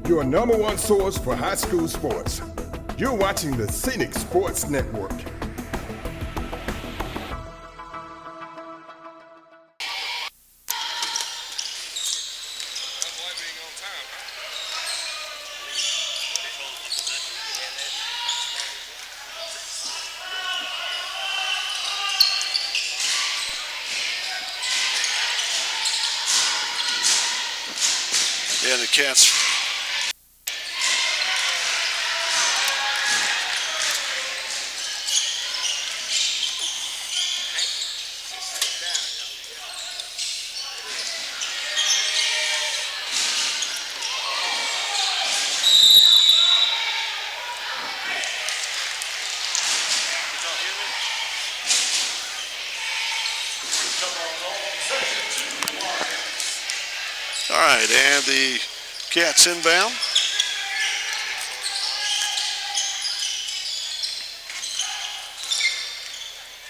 your number one source for high school sports. You're watching the Scenic Sports Network. Yeah, the Cats. All right, and the Cats inbound.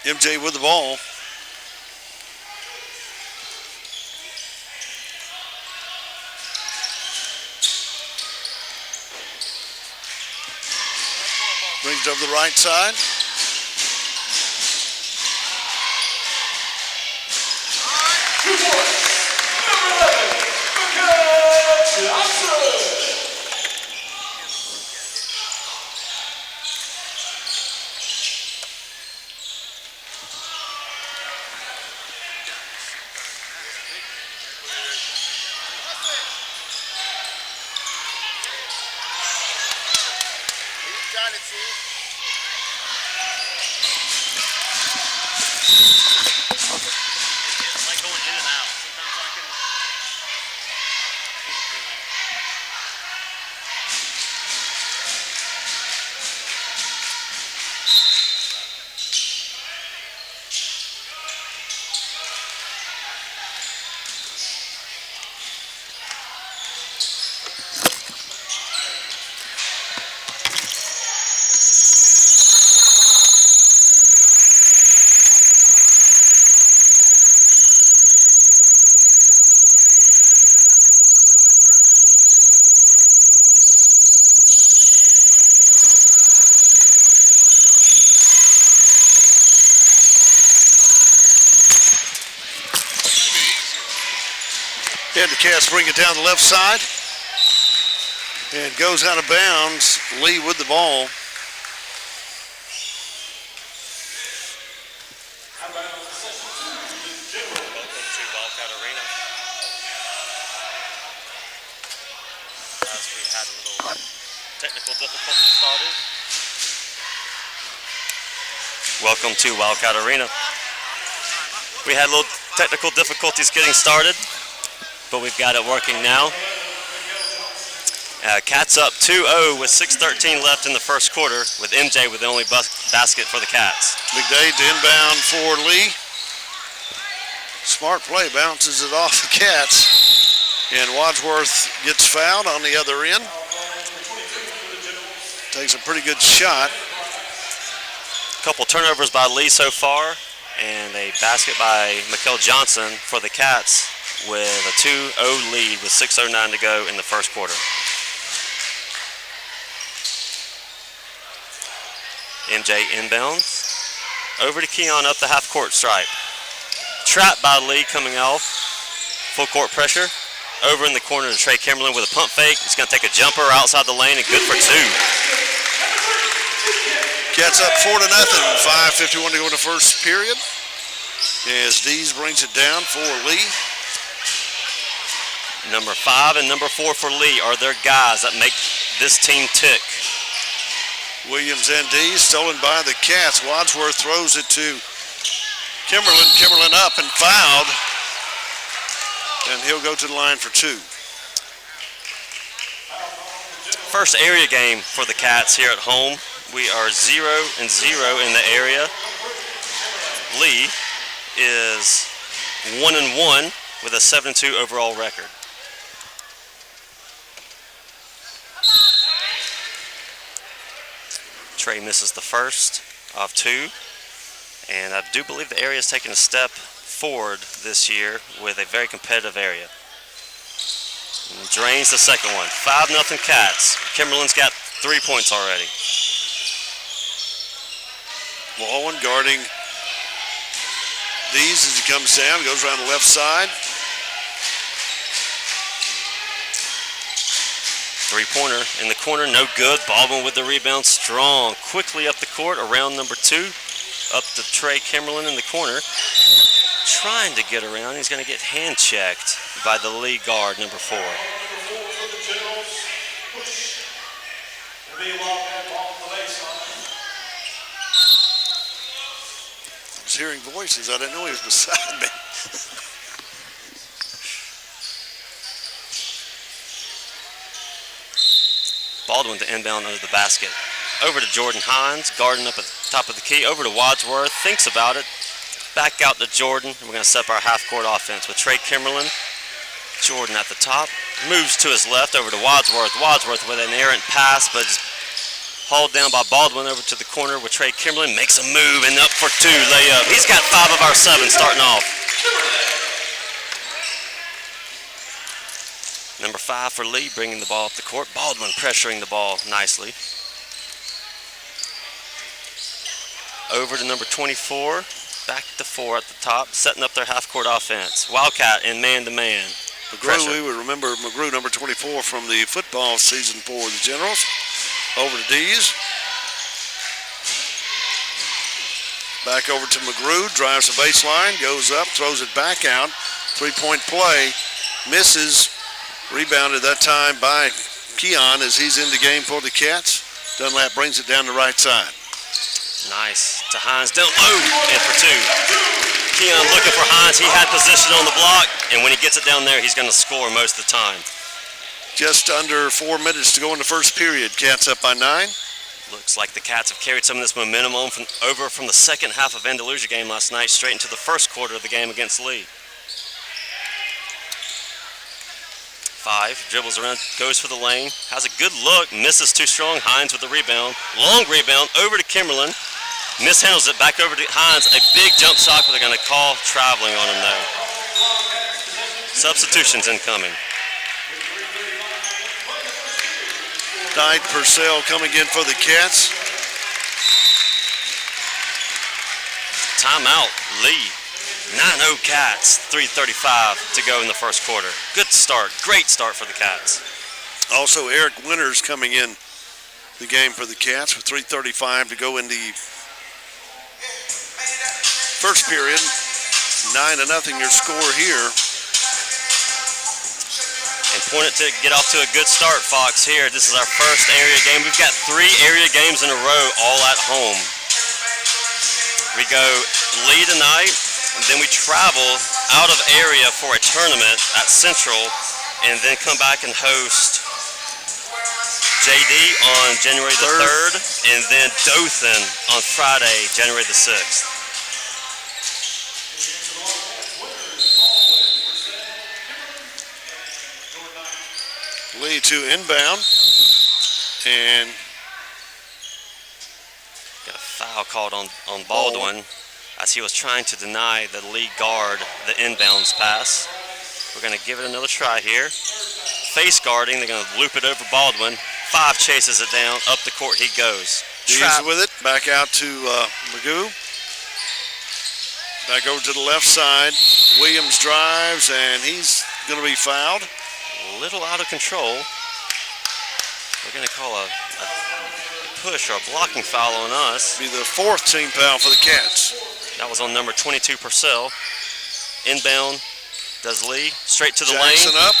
MJ with the ball. Brings it over the right side. And the Cats bring it down the left side. And goes out of bounds. Lee with the ball. Welcome to Wildcat Arena. We had a little technical difficulties getting started, but we've got it working now. Cats up 2-0 with 6:13 left in the first quarter, with MJ with the only basket for the Cats. McDade to inbound for Lee. Smart play, bounces it off the Cats. And Wadsworth gets fouled on the other end. Takes a pretty good shot. Couple turnovers by Lee so far, and a basket by Mikel Johnson for the Cats with a 2-0 lead with 6:09 to go in the first quarter. MJ inbounds. Over to Keon up the half-court stripe. Trapped by Lee coming off. Full court pressure. Over in the corner to Trey Kimberlin with a pump fake. He's going to take a jumper outside the lane and good for two. Cats up 4-0. 5:51 to go in the first period. As Dees brings it down for Lee. Number 5 and number 4 for Lee are their guys that make this team tick. Williams and Dees stolen by the Cats. Wadsworth throws it to Kimberlin. Kimberlin up and fouled. And he'll go to the line for two. First area game for the Cats here at home. We are 0-0 in the area. Lee is 1-1 with a 7-2 overall record. Trey misses the first of two, and I do believe the area is taking a step forward this year with a very competitive area. And drains the second one. 5-0 Cats. Kimberlin's got 3 points already. Baldwin guarding Dees as he comes down, goes around the left side. 3-pointer in the corner, no good. Baldwin with the rebound, strong. Quickly up the court, around number 2. Up to Trey Kimberlin in the corner. Trying to get around. He's going to get hand checked by the lead guard, number 4. I was hearing voices. I didn't know he was beside me. Baldwin to inbound under the basket. Over to Jordan Hines, guarding up at the top of the key. Over to Wadsworth, thinks about it. Back out to Jordan, and we're going to set up our half-court offense with Trey Kimberlin. Jordan at the top, moves to his left over to Wadsworth. Wadsworth with an errant pass, but is hauled down by Baldwin over to the corner with Trey Kimberlin. Makes a move and up for 2 layup. He's got 5 of our 7 starting off. Number 5 for Lee, bringing the ball up the court. Baldwin pressuring the ball nicely. Over to number 24. Back to 4 at the top, setting up their half-court offense. Wildcat in man-to-man. McGrew, we would remember McGrew, number 24 from the football season for the Generals. Over to Dees. Back over to McGrew, drives the baseline, goes up, throws it back out. 3-point play, misses. Rebounded that time by Keon as he's in the game for the Cats. Dunlap brings it down the right side. Nice to Hines, down low, and for 2. Keon looking for Hines. He had position on the block, and when he gets it down there, he's going to score most of the time. Just under 4 minutes to go in the first period. Cats up by 9. Looks like the Cats have carried some of this momentum on over from the second half of Andalusia game last night straight into the first quarter of the game against Lee. 5, dribbles around, goes for the lane, has a good look, misses too strong. Hines with the rebound. Long rebound over to Kimberlin. Mishandles it back over to Hines. A big jump shot, but they're going to call traveling on him though. Substitutions incoming. Dyke Purcell coming in for the Cats. Timeout, Lee. 9-0 Cats, 3:35 to go in the first quarter. Good start, great start for the Cats. Also, Eric Winters coming in the game for the Cats with 3:35 to go in the first period. 9-0 your score here. Important to get off to a good start, Fox, here. This is our first area game. We've got 3 area games in a row, all at home. We go Lee tonight, and then we travel out of area for a tournament at Central, and then come back and host JD on January the 3rd, and then Dothan on Friday, January the 6th. Lee to inbound, and got a foul called on Baldwin as he was trying to deny the lead guard the inbounds pass. We're going to give it another try here. Face guarding, they're going to loop it over Baldwin. 5 chases it down, up the court he goes. Dees with it, back out to Magoo. Back over to the left side. Williams drives, and he's going to be fouled. A little out of control. We're going to call a push or a blocking foul on us. Be the 4th team foul for the Cats. That was on number 22, Purcell. Inbound, does Lee. Straight to the Jackson lane. up,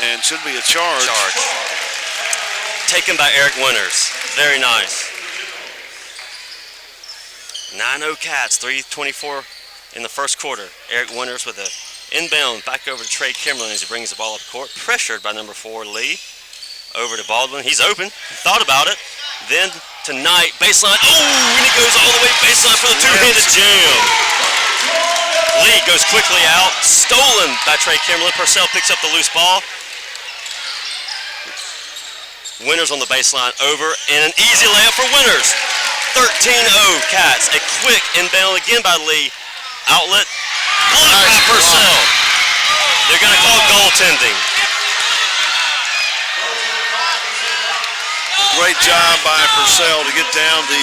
and should be a charge. Taken by Eric Winters. Very nice. 9-0 Cats, 3:24 in the first quarter. Eric Winters with a inbound back over to Trey Kimberlin as he brings the ball up court. Pressured by number 4, Lee. Over to Baldwin. He's open. Thought about it. Then tonight, baseline. Oh, and he goes all the way baseline for the 2-handed jam. Lee goes quickly out. Stolen by Trey Kimberlin. Purcell picks up the loose ball. Winters on the baseline. Over. And an easy layup for Winters. 13-0 Cats. A quick inbound again by Lee. Outlet. Blocked by Purcell. They're going to call goaltending. Great job by Purcell to get down the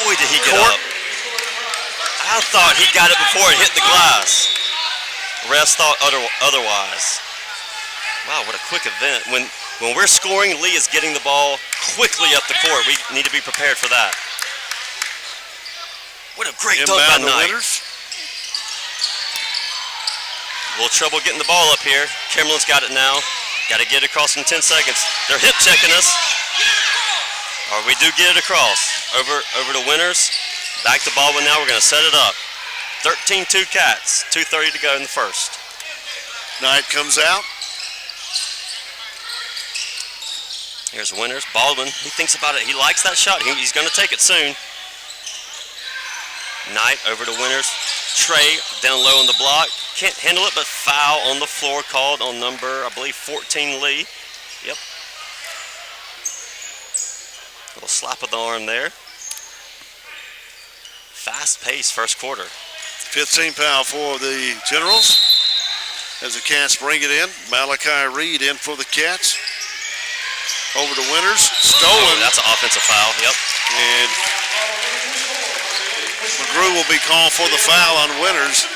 Boy, did he get court. up. I thought he got it before it hit the glass. Refs thought otherwise. Wow, what a quick event. When we're scoring, Lee is getting the ball quickly up the court. We need to be prepared for that. What a great dunk by Inbound to Knight. Winters. A little trouble getting the ball up here. Kimberlin's got it now. Got to get it across in 10 seconds. They're hip checking us. Or we do get it across. Over to Winters. Back to Baldwin now. We're going to set it up. 13-2 Cats. 2:30 to go in the first. Knight comes out. Here's Winters. Baldwin, he thinks about it. He likes that shot. He's going to take it soon. Knight over to Winters. Trey down low on the block. Can't handle it, but foul on the floor called on number, I believe, 14 Lee. Yep. Little slap of the arm there. Fast-paced first quarter. 15 foul for the Generals as the Cats bring it in. Malachi Reed in for the Cats. Over to Winters. Stolen. Oh, that's an offensive foul. Yep. And McGrew will be called for the foul on Winters.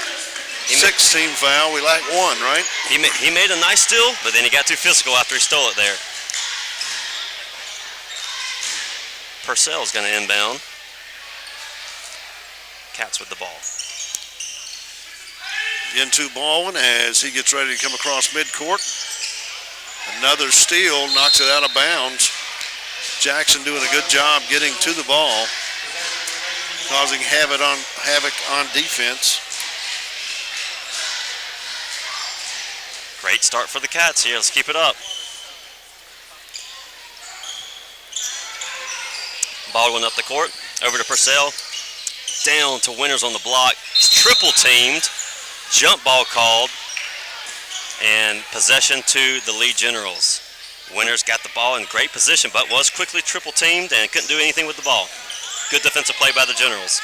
16 foul. We lack one, right? He made a nice steal, but then he got too physical after he stole it there. Purcell's going to inbound. Cats with the ball. Into Baldwin as he gets ready to come across midcourt. Another steal, knocks it out of bounds. Jackson doing a good job getting to the ball, causing havoc on defense. Great start for the Cats here. Let's keep it up. Baldwin up the court. Over to Purcell. Down to Winters on the block. He's triple teamed. Jump ball called. And possession to the Lee Generals. Winters got the ball in great position, but was quickly triple teamed and couldn't do anything with the ball. Good defensive play by the Generals.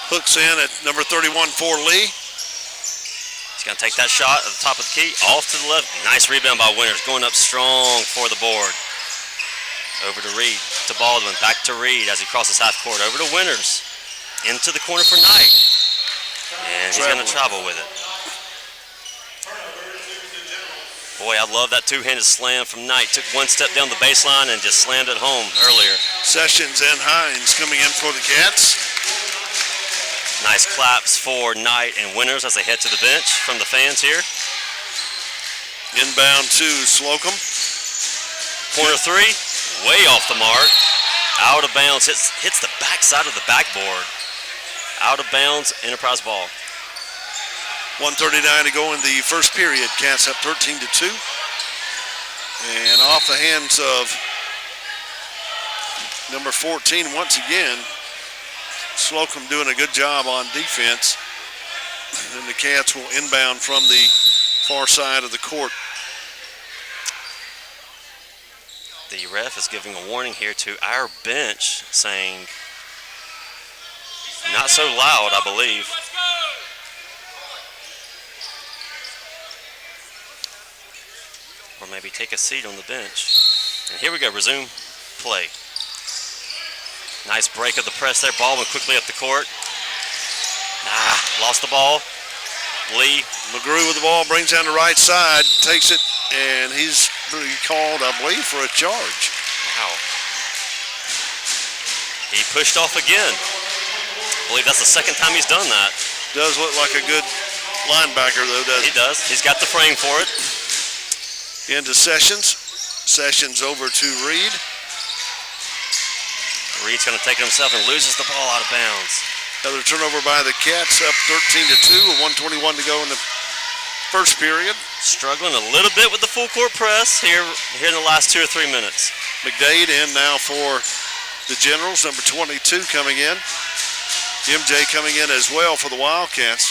Hooks in at number 31 for Lee. He's going to take that shot at the top of the key. Off to the left. Nice rebound by Winters. Going up strong for the board. Over to Reed. To Baldwin. Back to Reed as he crosses half court. Over to Winters. Into the corner for Knight. And he's going to travel with it. Boy, I love that two-handed slam from Knight. Took one step down the baseline and just slammed it home earlier. Sessions and Hines coming in for the Cats. Nice claps for Knight and Winters as they head to the bench from the fans here. Inbound to Slocum. Corner three, way off the mark. Out of bounds, hits the backside of the backboard. Out of bounds, Enterprise ball. 1:39 to go in the first period. Cats up 13-2. And off the hands of number 14 once again. Slocum doing a good job on defense. And the Cats will inbound from the far side of the court. The ref is giving a warning here to our bench, saying, not so loud, I believe. Or maybe take a seat on the bench. And here we go, resume play. Nice break of the press there. Baldwin quickly up the court. Lost the ball. Lee. McGrew with the ball, brings down the right side, takes it, and he's called, I believe, for a charge. Wow. He pushed off again. I believe that's the second time he's done that. Does look like a good linebacker, though, doesn't he? He does. He's got the frame for it. Into Sessions. Sessions over to Reed. Reed's going to take it himself and loses the ball out of bounds. Another turnover by the Cats, up 13-2, 1:21 to go in the first period. Struggling a little bit with the full court press here in the last 2 or 3 minutes. McDade in now for the Generals, number 22 coming in. MJ coming in as well for the Wildcats.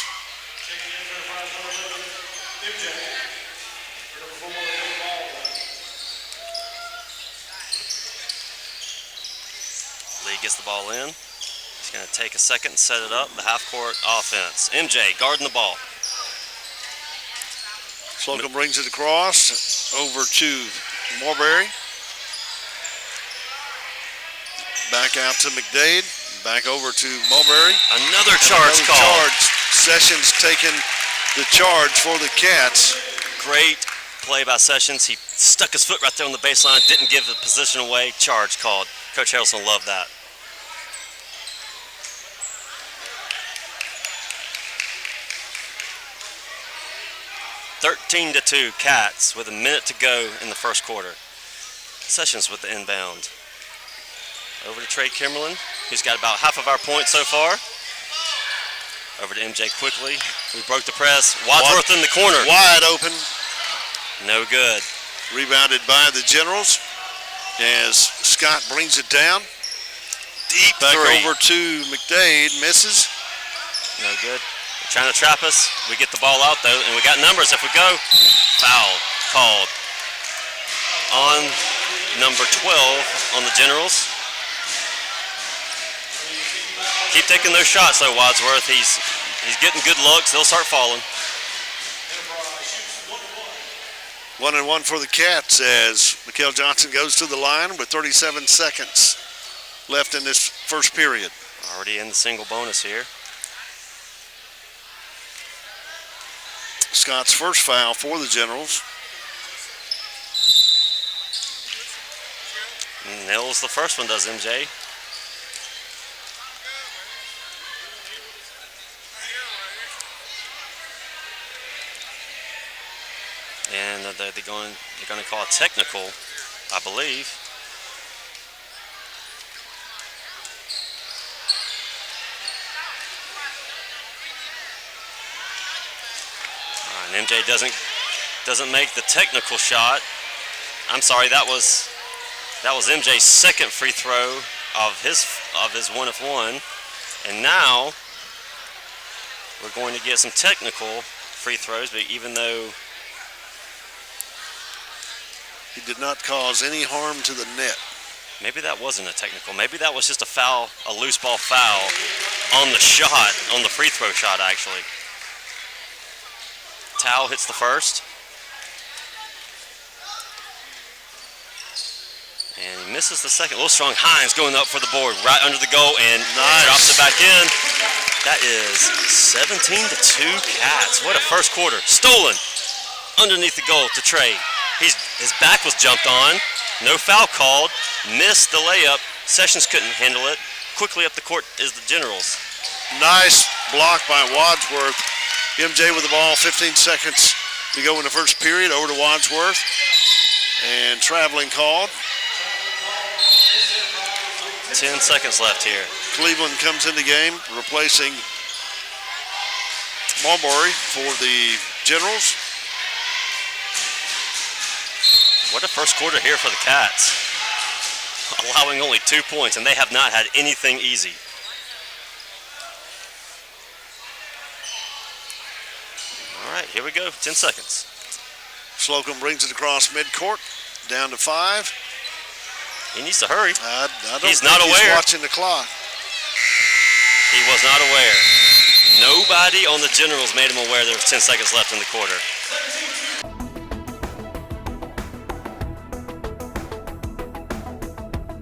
Lee gets the ball in. He's going to take a second and set it up. The half-court offense. MJ guarding the ball. Slocum brings it across over to Marbury. Back out to McDade. Back over to Mulberry. Another charge call. Sessions taking the charge for the Cats. Great play by Sessions. He stuck his foot right there on the baseline, didn't give the position away. Charge called. Coach Harrelson loved that. (13-2) Cats with a minute to go in the first quarter. Sessions with the inbound. Over to Trey Kimmerlin, who's got about half of our points so far. Over to MJ quickly. We broke the press. Wadsworth in the corner. Wide open. No good. Rebounded by the Generals as Scott brings it down. Deep back three. Over to McDade. Misses. No good. They're trying to trap us. We get the ball out though, and we got numbers. If we go, foul called on number 12 on the Generals. Keep taking those shots though, Wadsworth. He's getting good looks. They'll start falling. 1-1 for the Cats as Mikael Johnson goes to the line with 37 seconds left in this first period. Already in the single bonus here. Scott's first foul for the Generals. Nails the first one, does MJ. And they're going to call a technical, I believe. And MJ doesn't make the technical shot. I'm sorry, that was MJ's second free throw of his 1 of 1. And now we're going to get some technical free throws, but even though he did not cause any harm to the net. Maybe that wasn't a technical. Maybe that was just a foul, a loose ball foul on the shot, on the free throw shot actually. Tao hits the first. And he misses the second. Littlestrong Hines going up for the board, right under the goal, and drops it back in. That is 17-2 Cats. What a first quarter. Stolen underneath the goal to Trey. His back was jumped on. No foul called. Missed the layup. Sessions couldn't handle it. Quickly up the court is the Generals. Nice block by Wadsworth. MJ with the ball, 15 seconds to go in the first period. Over to Wadsworth. And traveling called. 10 seconds left here. Cleveland comes in the game, replacing Mulberry for the Generals. What a first quarter here for the Cats. Allowing only 2 points, and they have not had anything easy. All right, here we go, 10 seconds. Slocum brings it across midcourt, down to 5. He needs to hurry. I don't He's think not aware. He's watching the clock. He was not aware. Nobody on the Generals made him aware there was 10 seconds left in the quarter.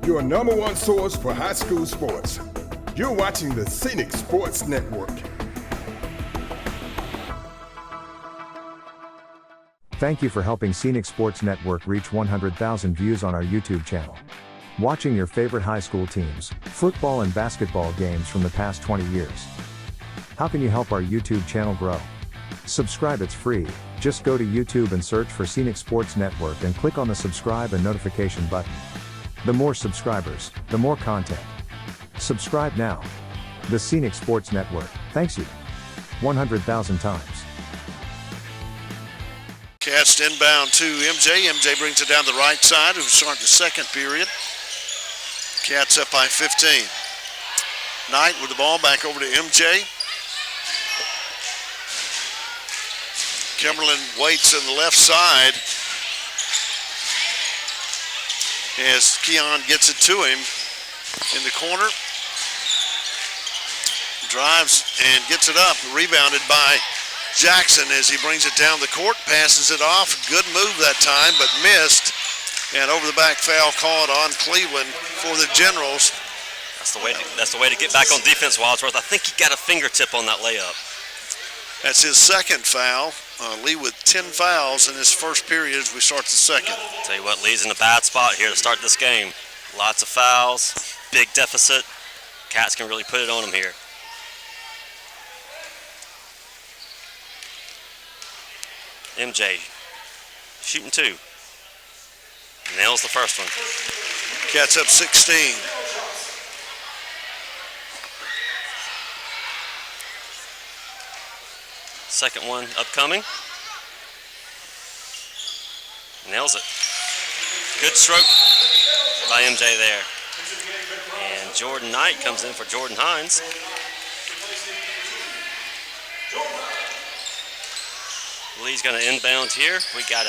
Your number one source for high school sports. You're watching the Scenic Sports Network. Thank you for helping Scenic Sports Network reach 100,000 views on our YouTube channel. Watching your favorite high school teams, football and basketball games from the past 20 years. How can you help our YouTube channel grow? Subscribe, it's free. Just go to YouTube and search for Scenic Sports Network and click on the subscribe and notification button. The more subscribers, the more content. Subscribe now. The Scenic Sports Network, thanks you. 100,000 times. Cats inbound to MJ. MJ brings it down the right side to start the second period. Cats up by 15. Knight with the ball back over to MJ. Kimberlin waits on the left side as Keon gets it to him in the corner. Drives and gets it up, rebounded by Jackson as he brings it down the court, passes it off. Good move that time, but missed. And over the back foul called on Cleveland for the Generals. That's the way to get back on defense, Wadsworth. I think he got a fingertip on that layup. That's his second foul. Lee with 10 fouls in his first period as we start the second. Tell you what, Lee's in a bad spot here to start this game. Lots of fouls, big deficit. Cats can really put it on him here. MJ shooting 2. Nails the first one. Cats up 16. Second one upcoming. Nails it. Good stroke by MJ there. And Jordan Knight comes in for Jordan Hines. Lee's going to inbound here. We got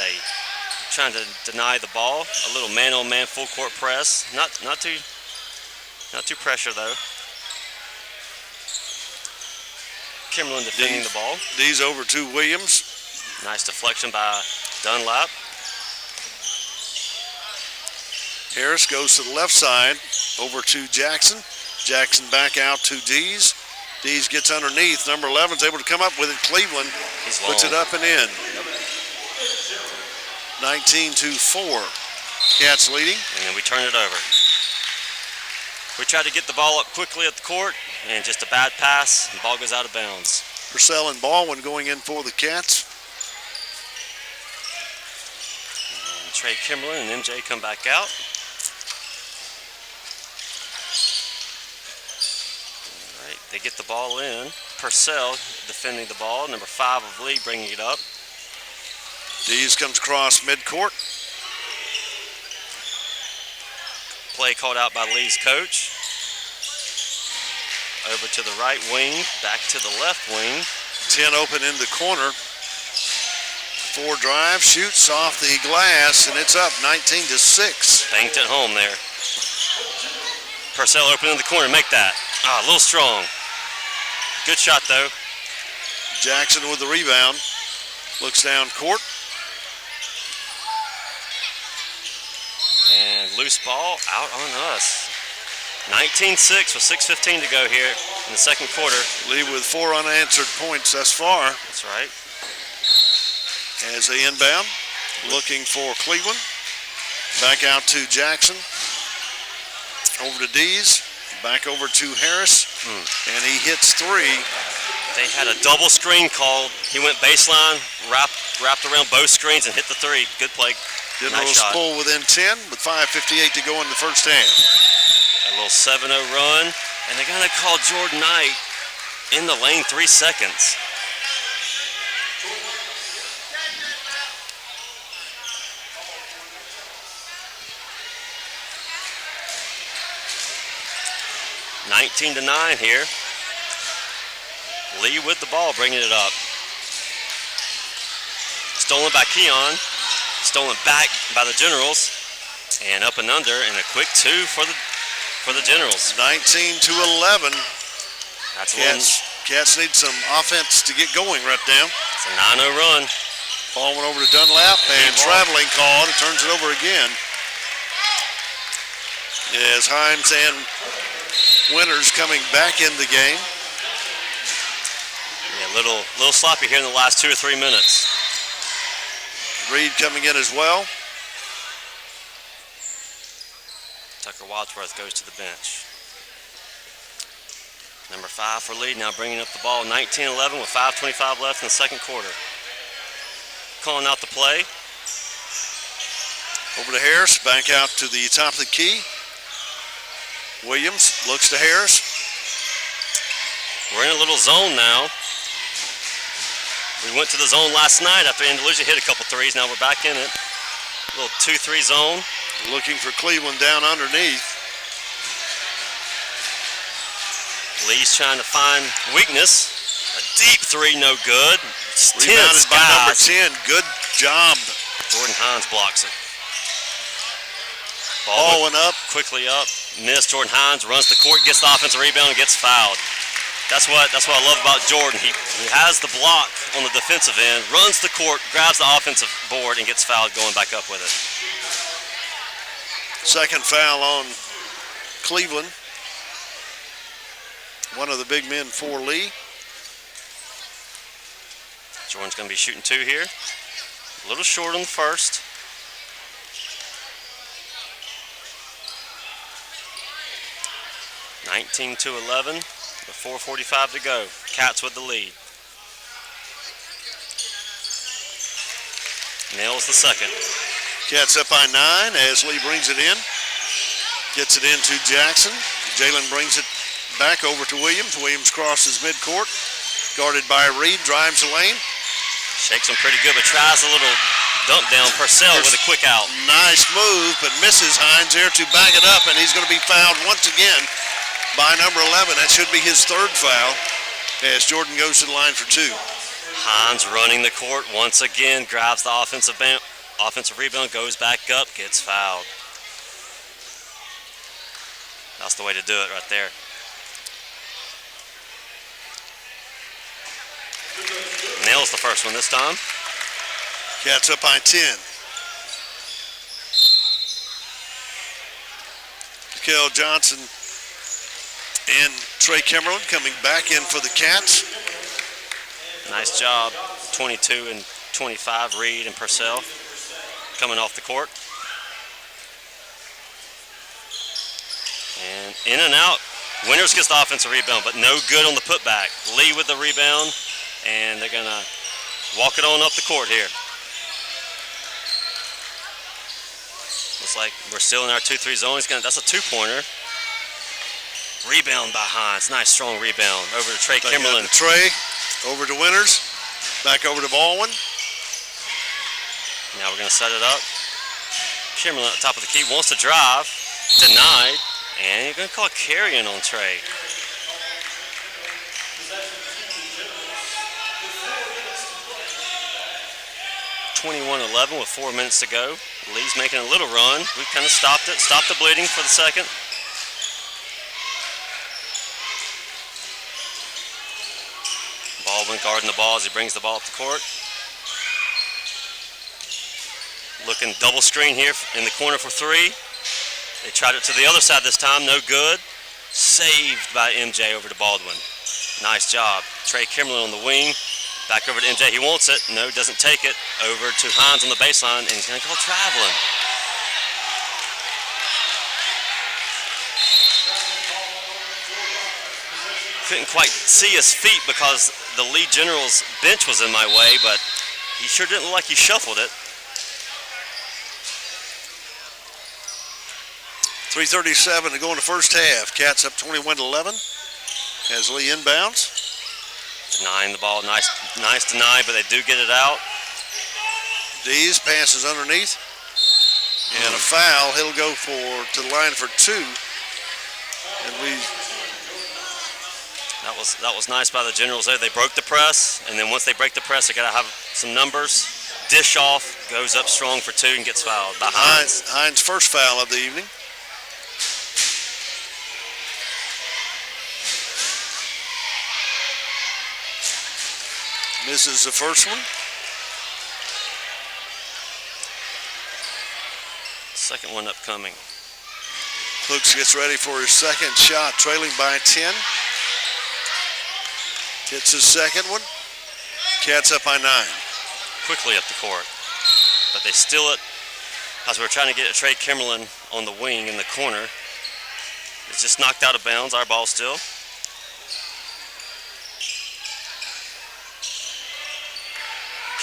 trying to deny the ball. A little man-on-man full court press. Not too pressure though. Kimberlin defending the ball. These over to Williams. Nice deflection by Dunlap. Harris goes to the left side, over to Jackson. Jackson back out to Dees. Dees gets underneath. Number 11 is able to come up with it. Cleveland puts it up and in. 19-4. Cats leading. And then we turn it over. We tried to get the ball up quickly at the court, and just a bad pass, and the ball goes out of bounds. Purcell and Baldwin going in for the Cats. And Trey Kimberlin and MJ come back out. All right, they get the ball in. Purcell defending the ball. Number 5 of Lee bringing it up. Dees comes across midcourt. Play called out by Lee's coach. Over to the right wing, back to the left wing. 10 open in the corner. 4 drive, shoots off the glass, and it's up 19-6. Banked it home there. Purcell open in the corner, make that. A little strong. Good shot though. Jackson with the rebound. Looks down court. And loose ball out on us. 19-6 with 6:15 to go here in the second quarter. Lee with 4 unanswered points thus far. That's right. As they inbound, looking for Cleveland. Back out to Jackson. Over to Dees. Back over to Harris. And he hits 3. They had a double screen called. He went baseline, wrapped around both screens and hit the 3. Good play. Generals pull within 10 with 5:58 to go in the first half. A little 7-0 run, and they're going to call Jordan Knight in the lane 3 seconds. (19-9) here. Lee with the ball, bringing it up. Stolen by Keon. Stolen back by the Generals, and up and under, and a quick 2 for the Generals. 19-11. That's Cats need some offense to get going right now. It's a 9-0 run. Ball went over to Dunlap, and traveling called. It turns it over again. As Hines and Winters coming back in the game. Yeah, little sloppy here in the last 2 or 3 minutes. Reed coming in as well. Tucker Wadsworth goes to the bench. Number 5 for Lee now bringing up the ball. 19-11 with 5:25 left in the second quarter. Calling out the play. Over to Harris, back out to the top of the key. Williams looks to Harris. We're in a little zone now. We went to the zone last night after Andalusia hit a couple threes. Now we're back in it. A little 2-3 zone. Looking for Cleveland down underneath. Lee's trying to find weakness. A deep 3, no good. Rebounded by number 10. Good job. Jordan Hines blocks it. Ball went up. Quickly up. Missed. Jordan Hines runs the court, gets the offensive rebound, and gets fouled. That's what I love about Jordan. He has the block on the defensive end, runs the court, grabs the offensive board, and gets fouled going back up with it. Second foul on Cleveland. one of the big men for Lee. Jordan's going to be shooting 2 here. A little short on the first. (19-11) with 4:45 to go. Cats with the lead. Nails the second. Cats up by 9 as Lee brings it in. Gets it into Jackson. Jalen brings it back over to Williams. Williams crosses midcourt. Guarded by Reed. Drives the lane. Shakes him pretty good, but tries a little dump down. Purcell with a quick out. Nice move, but misses Hines there to back it up, and he's going to be fouled once again by number 11. That should be his 3rd foul as Jordan goes to the line for 2. Hines running the court once again, grabs the offensive rebound, goes back up, gets fouled. That's the way to do it right there. Nails the first one this time. Cats up by 10. Kel Johnson and Trey Kimmerlin coming back in for the Cats. Nice job. 22 and 25, Reed and Purcell coming off the court. And in and out. Winters gets the offensive rebound, but no good on the putback. Lee with the rebound, and they're going to walk it on up the court here. Looks like we're still in our 2-3 zone. That's a 2-pointer. Rebound by Hines. Nice strong rebound. Over to Trey Kimmerlin. Trey over to Winters. Back over to Baldwin. Now we're going to set it up. Kimmerlin at the top of the key wants to drive. Denied. And you're going to call carrying on Trey. (21-11) with 4 minutes to go. Lee's making a little run. We've kind of stopped it. Stopped the bleeding for the second. Baldwin guarding the ball as he brings the ball up the court. Looking double screen here in the corner for 3. They tried it to the other side this time, no good. Saved by MJ over to Baldwin. Nice job. Trey Kimmerlin on the wing. Back over to MJ, he wants it. No, doesn't take it. Over to Hines on the baseline, and he's gonna call traveling. Couldn't quite see his feet because the Lee General's bench was in my way, but he sure didn't look like he shuffled it. 3:37 to go in the first half. Cats up 21-11 as Lee inbounds. Denying the ball, nice deny, but they do get it out. Dees passes underneath. And a foul. He'll go to the line for 2. And that was nice by the Generals there. They broke the press, and then once they break the press, they gotta have some numbers. Dish off, goes up strong for 2 and gets fouled by Hines. Hines' first foul of the evening. Misses the first one. Second one upcoming. Klukes gets ready for his second shot, trailing by 10. Hits his second one. Cats up by 9. Quickly up the court, but they steal it as we're trying to get a Trey Kimmerlin on the wing in the corner. It's just knocked out of bounds. Our ball still.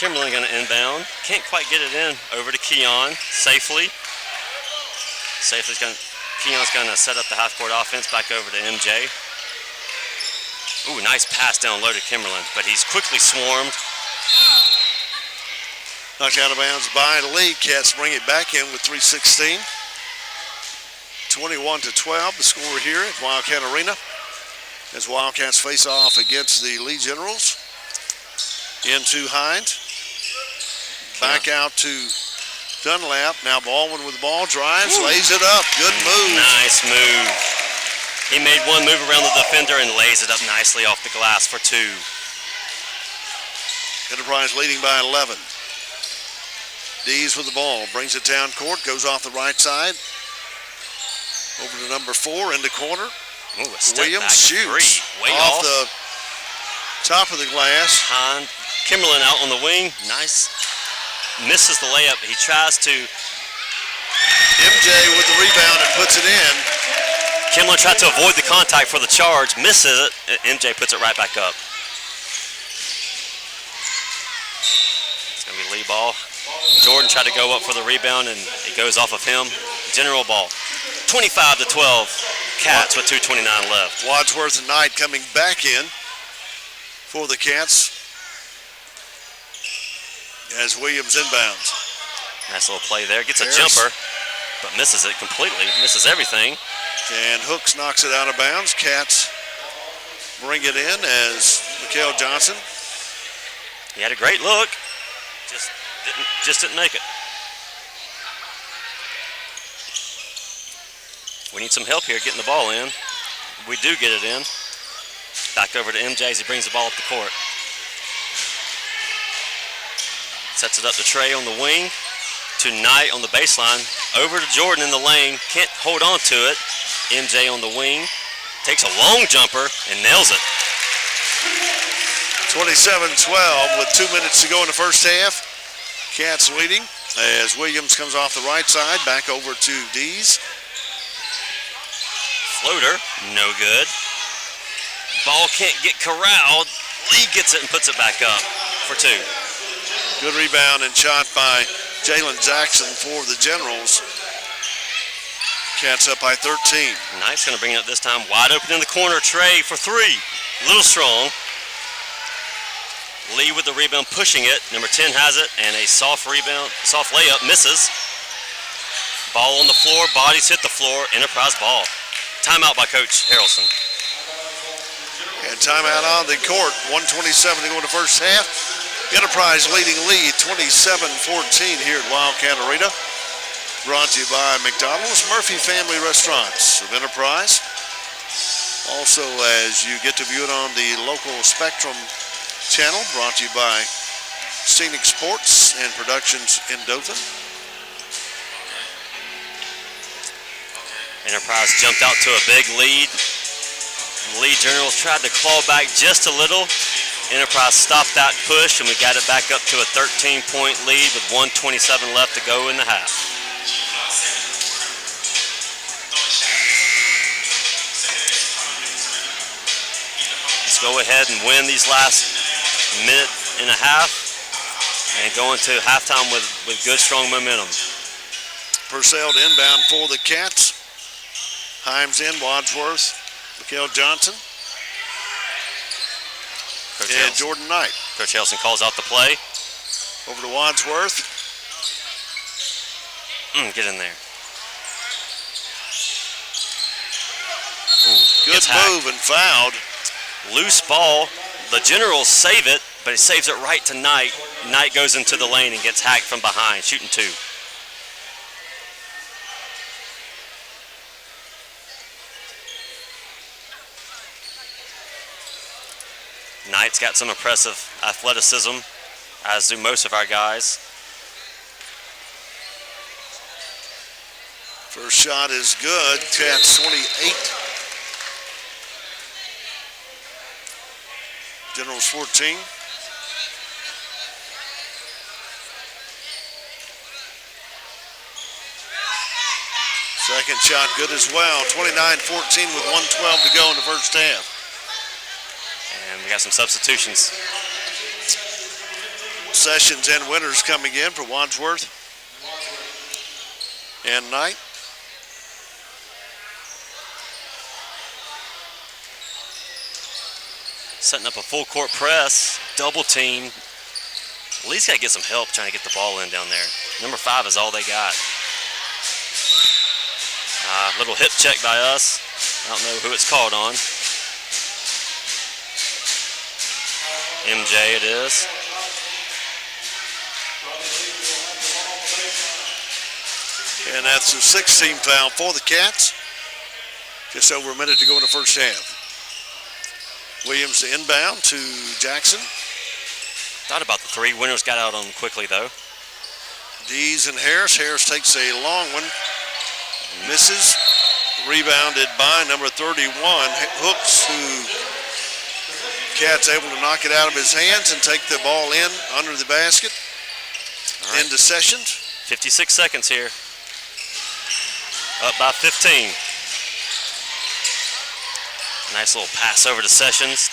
Kimmerlin going to inbound. Can't quite get it in. Over to Keon safely. Keon's going to set up the half-court offense back over to MJ. Ooh, nice pass down low to Kimmerlin, but he's quickly swarmed. Knocked out of bounds by the Lee. Cats bring it back in with 3:16. 21-12, the score here at Wildcat Arena as Wildcats face off against the Lee Generals. Into Hines. Back out to Dunlap. Now Baldwin with the ball. Drives, lays it up. Good move. Nice move. He made one move around the defender and lays it up nicely off the glass for 2. Enterprise leading by 11. Dees with the ball. Brings it down court. Goes off the right side. Over to number 4 in the corner. Ooh, a step Williams back shoots three. Way off off. the top of the glass. Behind Kimberlin out on the wing. Nice. Misses the layup. He tries to. MJ with the rebound and puts it in. Kimberlin tried to avoid the contact for the charge. Misses it. MJ puts it right back up. It's going to be Lee ball. Jordan tried to go up for the rebound, and it goes off of him. General ball. 25-12. Cats with 2:29 left. Wadsworth and Knight coming back in for the Cats as Williams inbounds. Nice little play there. Gets a Harris. jumper, but misses it completely. Misses everything. And Hooks knocks it out of bounds. Cats bring it in as Mikael Johnson. He had a great look. Just didn't make it. We need some help here getting the ball in. We do get it in. Back over to MJ as he brings the ball up the court. Sets it up to Trey on the wing. To Knight on the baseline. Over to Jordan in the lane. Can't hold on to it. MJ on the wing. Takes a long jumper and nails it. 27-12 with 2 minutes to go in the first half. Cats leading as Williams comes off the right side. Back over to Dees. Floater, no good. Ball can't get corralled. Lee gets it and puts it back up for two. Good rebound and shot by Jalen Jackson for the Generals. Cats up by 13. Knight's going to bring it up this time. Wide open in the corner. Trey for three. A little strong. Lee with the rebound, pushing it. Number 10 has it, and a soft rebound, soft layup, misses. Ball on the floor, bodies hit the floor. Enterprise ball. Timeout by Coach Harrelson. And timeout on the court. 1:27 to go in the first half. Enterprise leading lead 27-14 here at Wildcat Arena. Brought to you by McDonald's, Murphy Family Restaurants of Enterprise. Also, as you get to view it on the local Spectrum channel, brought to you by Scenic Sports and Productions in Dothan. Enterprise jumped out to a big lead. Lee Generals tried to claw back just a little. Enterprise stopped that push, and we got it back up to a 13-point lead with 1:27 left to go in the half. Let's go ahead and win these last minute and a half and go into halftime with good, strong momentum. Purcell to inbound for the Cats. Himes in, Wadsworth, Mikael Johnson, Coach and Harrelson. Jordan Knight. Coach Harrelson calls out the play. Over to Wadsworth. Get in there. Good move and fouled. Loose ball. The Generals save it, but he saves it right to Knight. Knight goes into the lane and gets hacked from behind, shooting two. Knight's got some impressive athleticism, as do most of our guys. First shot is good. Cats 28. Generals 14. Second shot good as well. 29-14 with 1:12 to go in the first half. And we got some substitutions. Sessions and Winters coming in for Wadsworth and Knight. Setting up a full court press, double team. Lee's got to get some help trying to get the ball in down there. Number 5 is all they got. Little hip check by us. I don't know who it's called on. MJ it is. And that's the 6th team foul for the Cats. Just over a minute to go in the first half. Williams to inbound to Jackson. Thought about the three. Winters got out on them quickly, though. Dees and Harris. Harris takes a long one. Misses. Rebounded by number 31, Hooks, who Cat's able to knock it out of his hands and take the ball in under the basket. Right. Into Sessions. 56 seconds here. Up by 15. Nice little pass over to Sessions.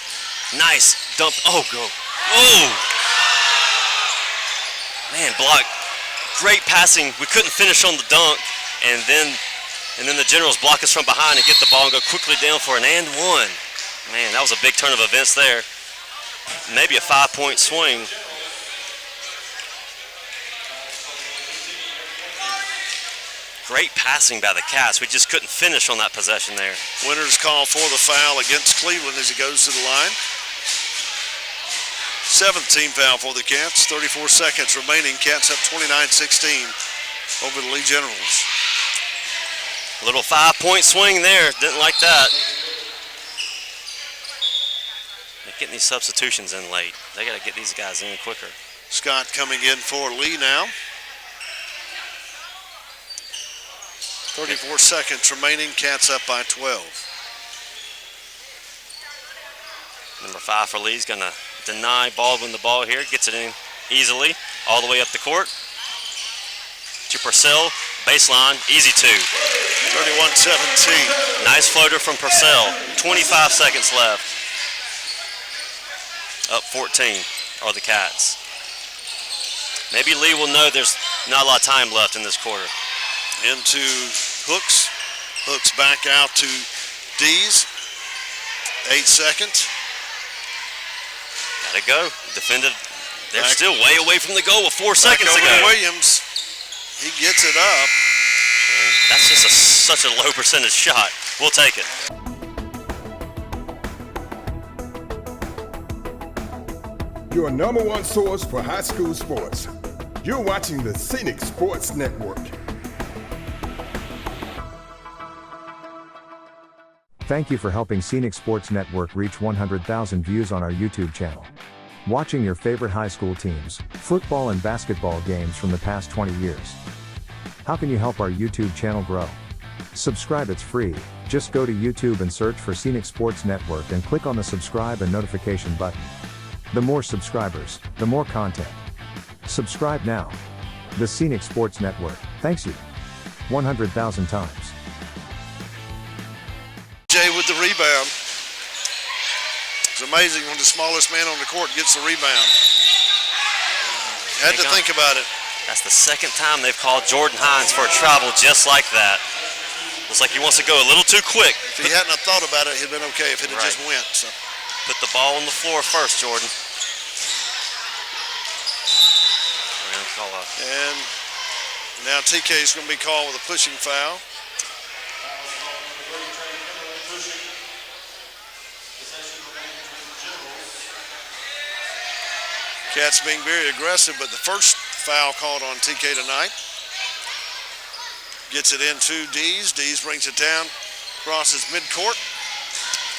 Nice dump. Oh, go. Oh! Man, block. Great passing. We couldn't finish on the dunk. And then the Generals block us from behind and get the ball and go quickly down for an and one. Man, that was a big turn of events there. Maybe a 5-point swing. Great passing by the Cats. We just couldn't finish on that possession there. Winters call for the foul against Cleveland as he goes to the line. 7th team foul for the Cats. 34 seconds remaining. Cats up 29-16 over the Lee Generals. A little 5-point swing there. Didn't like that. They're getting these substitutions in late. They got to get these guys in quicker. Scott coming in for Lee now. 34 seconds remaining. Cats up by 12. Number 5 for Lee's going to deny Baldwin the ball here. Gets it in easily all the way up the court. To Purcell. Baseline. Easy two. 31-17. Nice floater from Purcell. 25 seconds left. Up 14 are the Cats. Maybe Lee will know there's not a lot of time left in this quarter. Into Hooks. Hooks back out to Dees. 8 seconds. Gotta go. Defended. They're still way away from the goal with 4 seconds to go. Williams. He gets it up. And that's just such a low percentage shot. We'll take it. Your number one source for high school sports. You're watching the Scenic Sports Network. Thank you for helping Scenic Sports Network reach 100,000 views on our YouTube channel. Watching your favorite high school teams, football and basketball games from the past 20 years. How can you help our YouTube channel grow? Subscribe, it's free. Just go to YouTube and search for Scenic Sports Network and click on the subscribe and notification button. The more subscribers, the more content. Subscribe now. The Scenic Sports Network, thanks you. 100,000 times. Jay with the rebound. It's amazing when the smallest man on the court gets the rebound. Had to think about it. That's the second time they've called Jordan Hines for a travel just like that. Looks like he wants to go a little too quick. If he hadn't have thought about it, he'd been okay if it had just went. So. Put the ball on the floor first, Jordan. We're going to call a... And now TK is going to be called with a pushing foul. Cats being very aggressive, but the first foul called on TK tonight. Gets it into Dees. Dees brings it down, crosses midcourt.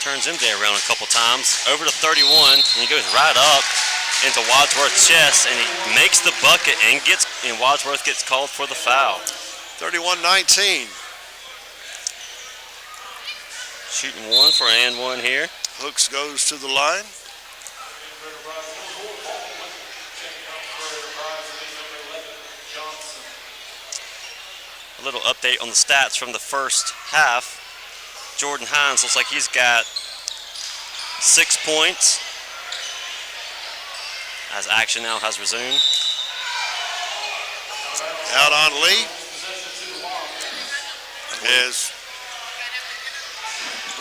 Turns MJ around a couple times. Over to 31, and he goes right up into Wadsworth's chest, and he makes the bucket and Wadsworth gets called for the foul. 31-19. Shooting one for and one here. Hooks goes to the line. A little update on the stats from the first half. Jordan Hines looks like he's got 6 points as action now has resumed. Out on Lee. As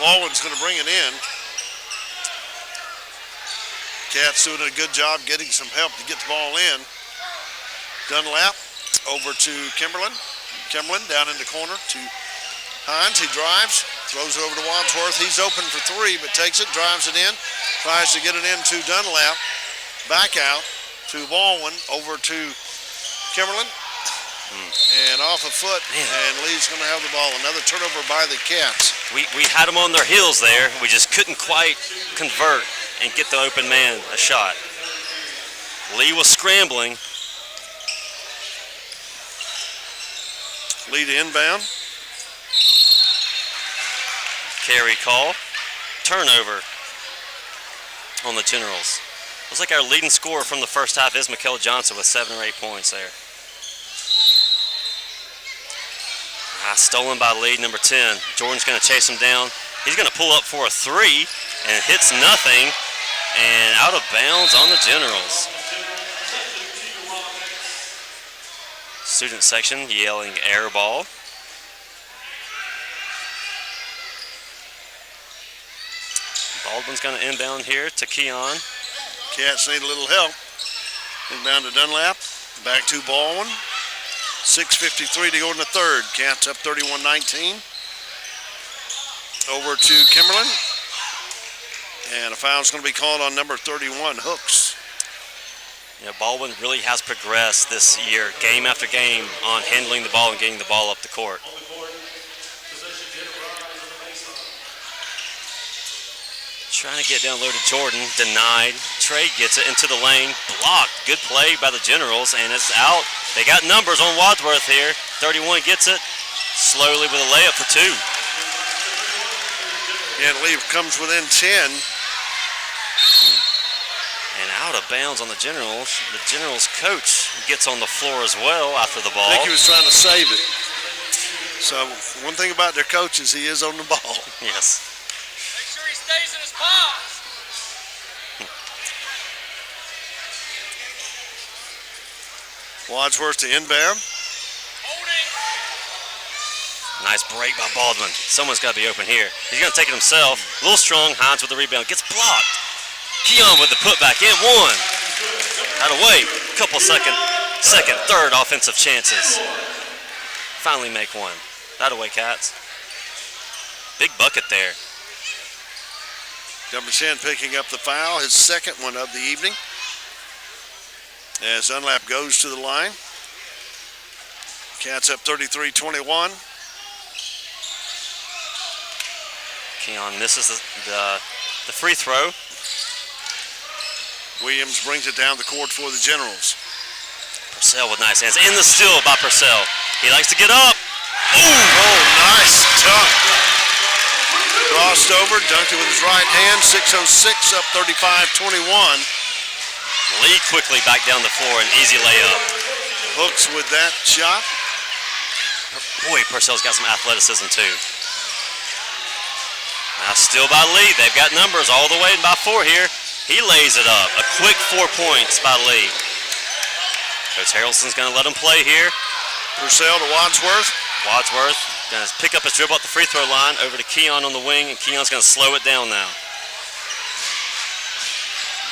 Baldwin's going to bring it in. Cats doing a good job getting some help to get the ball in. Dunlap over to Kimberlin. Kimberlin down in the corner to Hines. He drives, throws it over to Wadsworth. He's open for three, but takes it, drives it in, tries to get it into Dunlap. Back out to Baldwin, over to Kimberlin. And off a foot, and Lee's going to have the ball. Another turnover by the Cats. We had them on their heels there. We just couldn't quite convert and get the open man a shot. Lee was scrambling. Lee to inbound. carry call. Turnover on the Generals. Looks like our leading scorer from the first half is Michaela Johnson with 7 or 8 points there. Stolen by Lee, number 10. Jordan's going to chase him down. He's going to pull up for a 3 and hits nothing, and out of bounds on the Generals. Student section yelling air ball. Baldwin's going to inbound here to Keon. Cats need a little help. Inbound to Dunlap. Back to Baldwin. 6:53 to go in the third. Cats up 31-19. Over to Kimberlin. And a foul's going to be called on number 31, Hooks. You know, Baldwin really has progressed this year, game after game, on handling the ball and getting the ball up the court. Trying to get down low to Jordan, denied. Trey gets it into the lane, blocked. Good play by the Generals, and it's out. They got numbers on Wadsworth here. 31 gets it, slowly with a layup for 2. And Lee comes within 10. And out of bounds on the Generals. The Generals coach gets on the floor as well after the ball. I think he was trying to save it. So one thing about their coach is he is on the ball. Yes. Make sure he stays in his box. Wadsworth to inbound. Nice break by Baldwin. Someone's got to be open here. He's going to take it himself. A little strong. Hines with the rebound. Gets blocked. Keon with the putback in 1. Out of way. Couple second, third offensive chances. Finally make 1. Out of way, Cats. Big bucket there. Number 10 picking up the foul, his second one of the evening. As Dunlap goes to the line. Cats up 33-21. Keon misses the free throw. Williams brings it down the court for the Generals. Purcell with nice hands. In the steal by Purcell. He likes to get up. Ooh. Oh, nice dunk. Crossed over, dunked it with his right hand. 6:06 up 35-21. Lee quickly back down the floor, an easy layup. Hooks with that shot. Boy, Purcell's got some athleticism too. Now still by Lee. They've got numbers all the way by 4 here. He lays it up. A quick 4 points by Lee. Coach Harrelson's going to let him play here. Purcell to Wadsworth. Wadsworth going to pick up his dribble at the free throw line over to Keon on the wing, and Keon's going to slow it down now.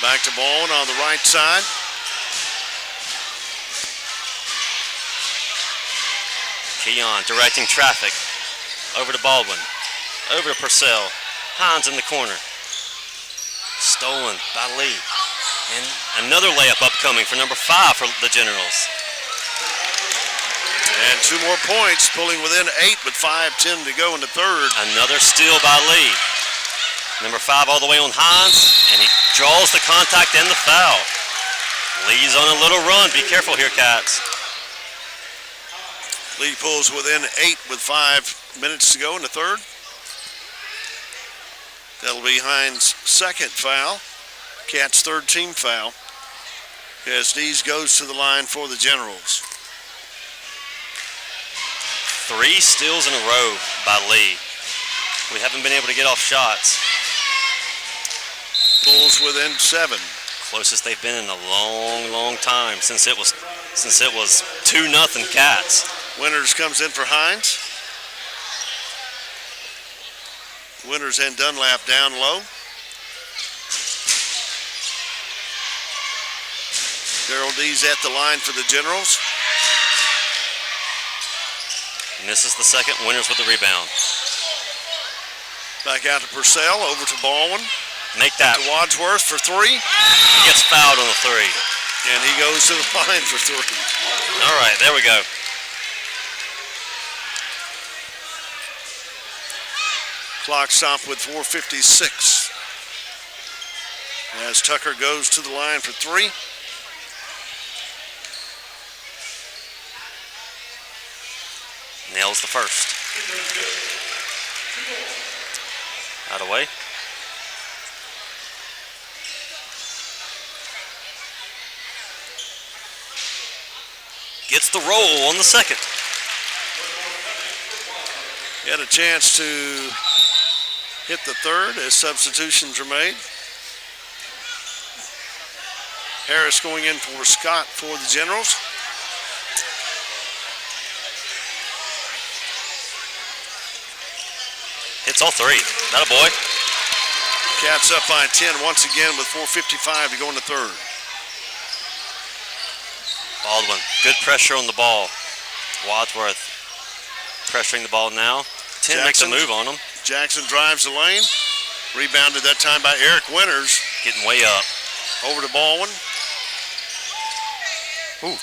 Back to Baldwin on the right side. Keon directing traffic. Over to Baldwin. Over to Purcell. Hines in the corner. Stolen by Lee. And another layup upcoming for number 5 for the Generals. And 2 more points, pulling within 8 with 5:10 to go in the third. Another steal by Lee. Number 5 all the way on Hines, and he draws the contact and the foul. Lee's on a little run. Be careful here, Cats. Lee pulls within 8 with 5 minutes to go in the third. That'll be Hines' second foul. Cats' third team foul. As Dees goes to the line for the Generals. 3 steals in a row by Lee. We haven't been able to get off shots. Pulls within 7. Closest they've been in a long, long time since it was 2-0 Cats. Winters comes in for Hines. Winters and Dunlap down low. Daryl Dees at the line for the Generals. Misses the second. Winters with the rebound. Back out to Purcell, over to Baldwin. Make that. To Wadsworth for 3. He gets fouled on the 3. And he goes to the line for 3. All right, there we go. Clock stopped with 4:56. As Tucker goes to the line for 3. Nails the first. Out of way. Gets the roll on the second. He had a chance to hit the third as substitutions are made. Harris going in for Scott for the Generals. Hits all three. That a boy. Cats up by 10 once again with 4:55 to go in the third. Baldwin, good pressure on the ball. Wadsworth pressuring the ball now. 10 makes a move on him. Jackson drives the lane. Rebounded that time by Eric Winters. Getting way up. Over to Baldwin. Ooh.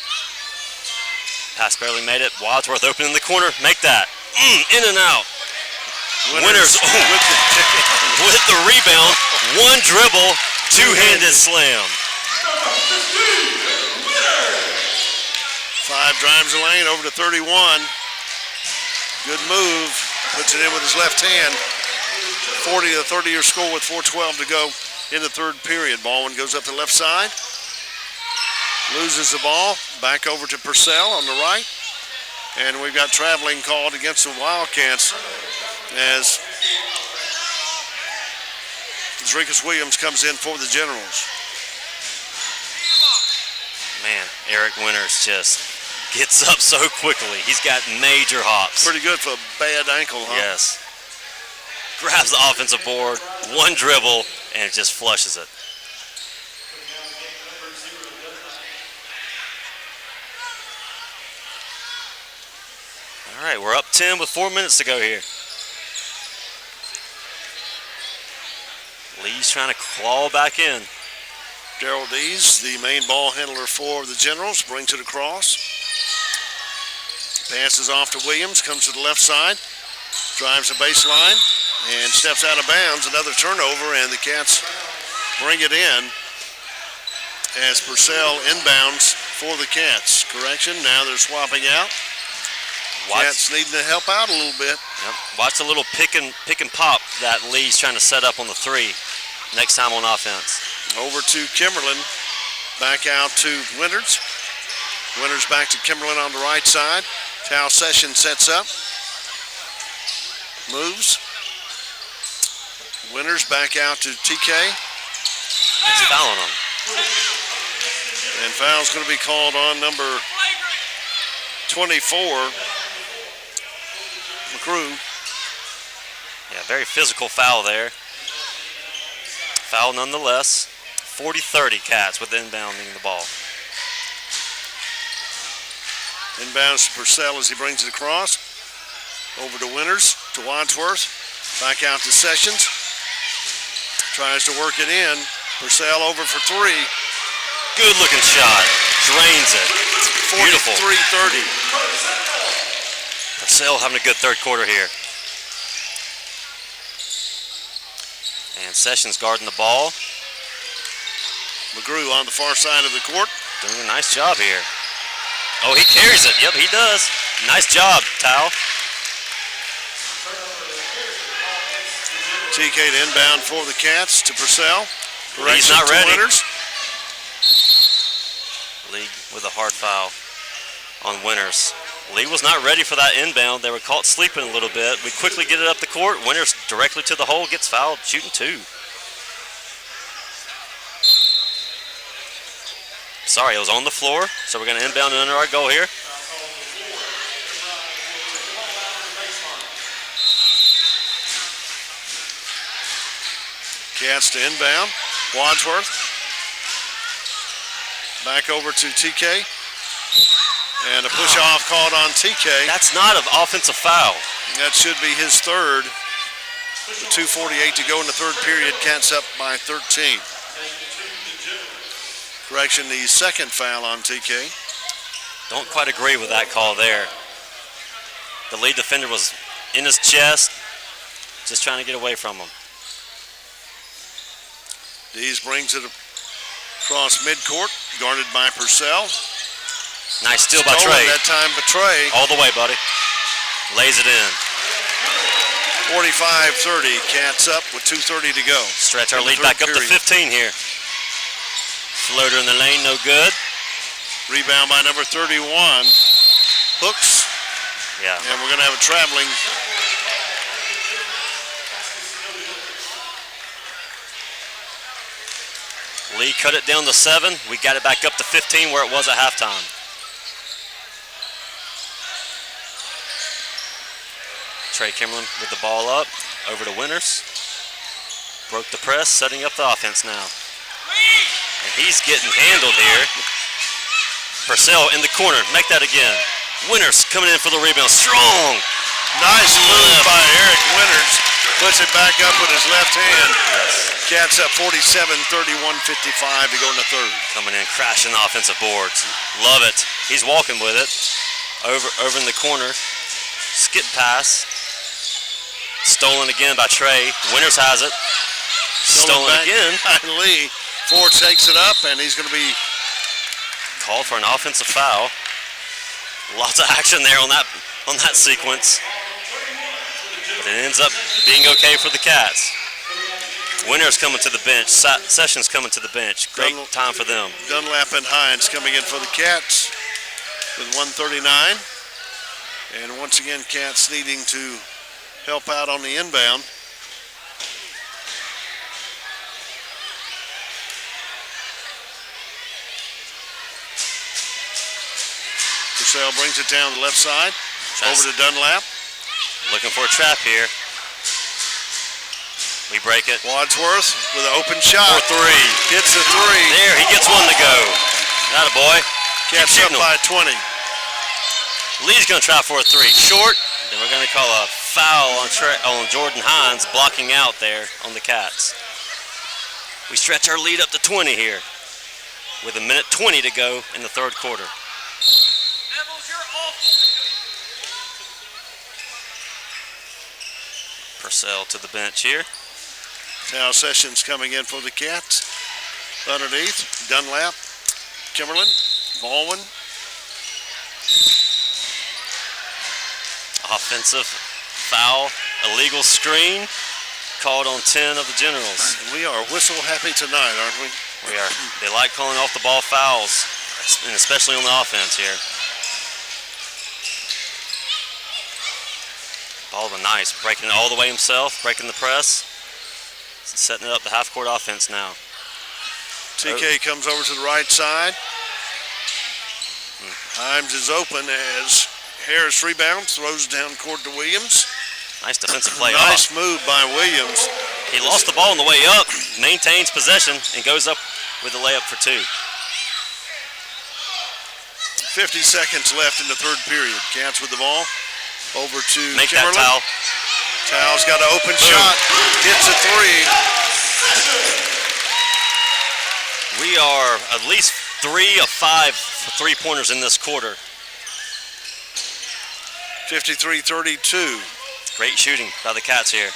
Pass barely made it. Wadsworth open in the corner. Make that. In and out. Winters with the rebound. One dribble. Two-handed slam. 5 drives the lane over to 31. Good move. Puts it in with his left hand. 40 to 30 your score with 4:12 to go in the third period. Baldwin goes up the left side. Loses the ball. Back over to Purcell on the right. And we've got traveling called against the Wildcats as Zrikas Williams comes in for the Generals. Man, Eric Winters just gets up so quickly. He's got major hops. Pretty good for a bad ankle, huh? Yes. Grabs the offensive board, one dribble, and just flushes it. All right, we're up 10 with 4 minutes to go here. Lee's trying to claw back in. Darrell Dees, the main ball handler for the Generals, brings it across. Passes off to Williams, comes to the left side, drives the baseline, and steps out of bounds. Another turnover, and the Cats bring it in as Purcell inbounds for the Cats. Correction, now they're swapping out. Cats needing to help out a little bit. Yep. Watch the little pick and pop that Lee's trying to set up on the three next time on offense. Over to Kimberlin, back out to Winters. Winters back to Kimberlin on the right side. Tal Session sets up. Moves. Winters back out to TK. He's fouling him. And foul's going to be called on number 24, McCrew. Yeah, very physical foul there. Foul nonetheless. 40-30 Cats with inbounding the ball. Inbounds to Purcell as he brings it across. Over to Winters, to Wadsworth. Back out to Sessions. Tries to work it in. Purcell over for three. Good looking shot. Drains it. Beautiful. 43-30. Purcell having a good third quarter here. And Sessions guarding the ball. McGrew on the far side of the court. Doing a nice job here. Oh, he carries it. Yep, he does. Nice job, Tal. TK to inbound for the Cats to Purcell. He's not ready. Winters. Lee with a hard foul on Winters. Lee was not ready for that inbound. They were caught sleeping a little bit. We quickly get it up the court. Winters directly to the hole, gets fouled, shooting two. Sorry, it was on the floor, so we're going to inbound and under our goal here. Cats to inbound. Wadsworth. Back over to TK. And a push off called on TK. That's not an offensive foul. That should be his third. With 2:48 to go in the third period. Cats up by 13. Correction, the second foul on TK. Don't quite agree with that call there. The lead defender was in his chest, just trying to get away from him. Dees brings it across midcourt, guarded by Purcell. Nice steal by Stolen Trey. that time by Trey. All the way, buddy. Lays it in. 45-30. Cats up with 2:30 to go. Stretch our in the lead third back up to period. 15 here. Floater in the lane, no good. Rebound by number 31. Hooks, Yeah. and we're going to have a traveling. Lee cut it down to 7. We got it back up to 15 where it was at halftime. Trey Kimmerlin with the ball up, over to Winters. Broke the press, setting up the offense now. And he's getting handled here. Purcell in the corner, make that again. Winters coming in for the rebound, strong. Nice move by Eric Winters. Puts it back up with his left hand. Cats up 47-31-55 to go in the third. Coming in, crashing the offensive boards. Love it. He's walking with it. Over in the corner. Skip pass. Stolen again by Trey. Winters has it. Stolen back again. by Lee. Ford takes it up, and he's going to be Called for an offensive foul. Lots of action there on that sequence. But it ends up being okay for the Cats. Winters coming to the bench. Sessions coming to the bench. Great time for them. Dunlap and Hines coming in for the Cats with 1:39. And once again, Cats needing to help out on the inbound. Purcell brings it down the left side. Over to Dunlap. Looking for a trap here. We break it. Wadsworth with an open shot. For 3. Hits the three. There, he gets one to go. Attaboy. Cats up by 20. Lee's going to try for a 3. Short. Then we're going to call a foul on Jordan Hines, blocking out there on the Cats. We stretch our lead up to 20 here with 1:20 to go in the third quarter. Devils, you're awful. Purcell to the bench here. Now Sessions coming in for the Cats. Underneath, Dunlap, Kimmerlin, Baldwin. Offensive foul, illegal screen, called on 10 of the Generals. We are whistle happy tonight, aren't we? We are. They like calling off the ball fouls, and especially on the offense here. Baldwin, nice, breaking it all the way himself, breaking the press, setting it up the half-court offense now. TK comes over to the right side. Himes is open as Harris rebounds, throws down court to Williams. Nice defensive play. Nice move by Williams. He lost the ball on the way up, maintains possession, and goes up with the layup for 2. 50 seconds left in the third period. Cats with the ball. Over to Make Kimmerlin. that towel. Towel's got an open shot. Hits a 3. We are at least 3 of 5 3-pointers in this quarter. 53-32. Great shooting by the Cats here.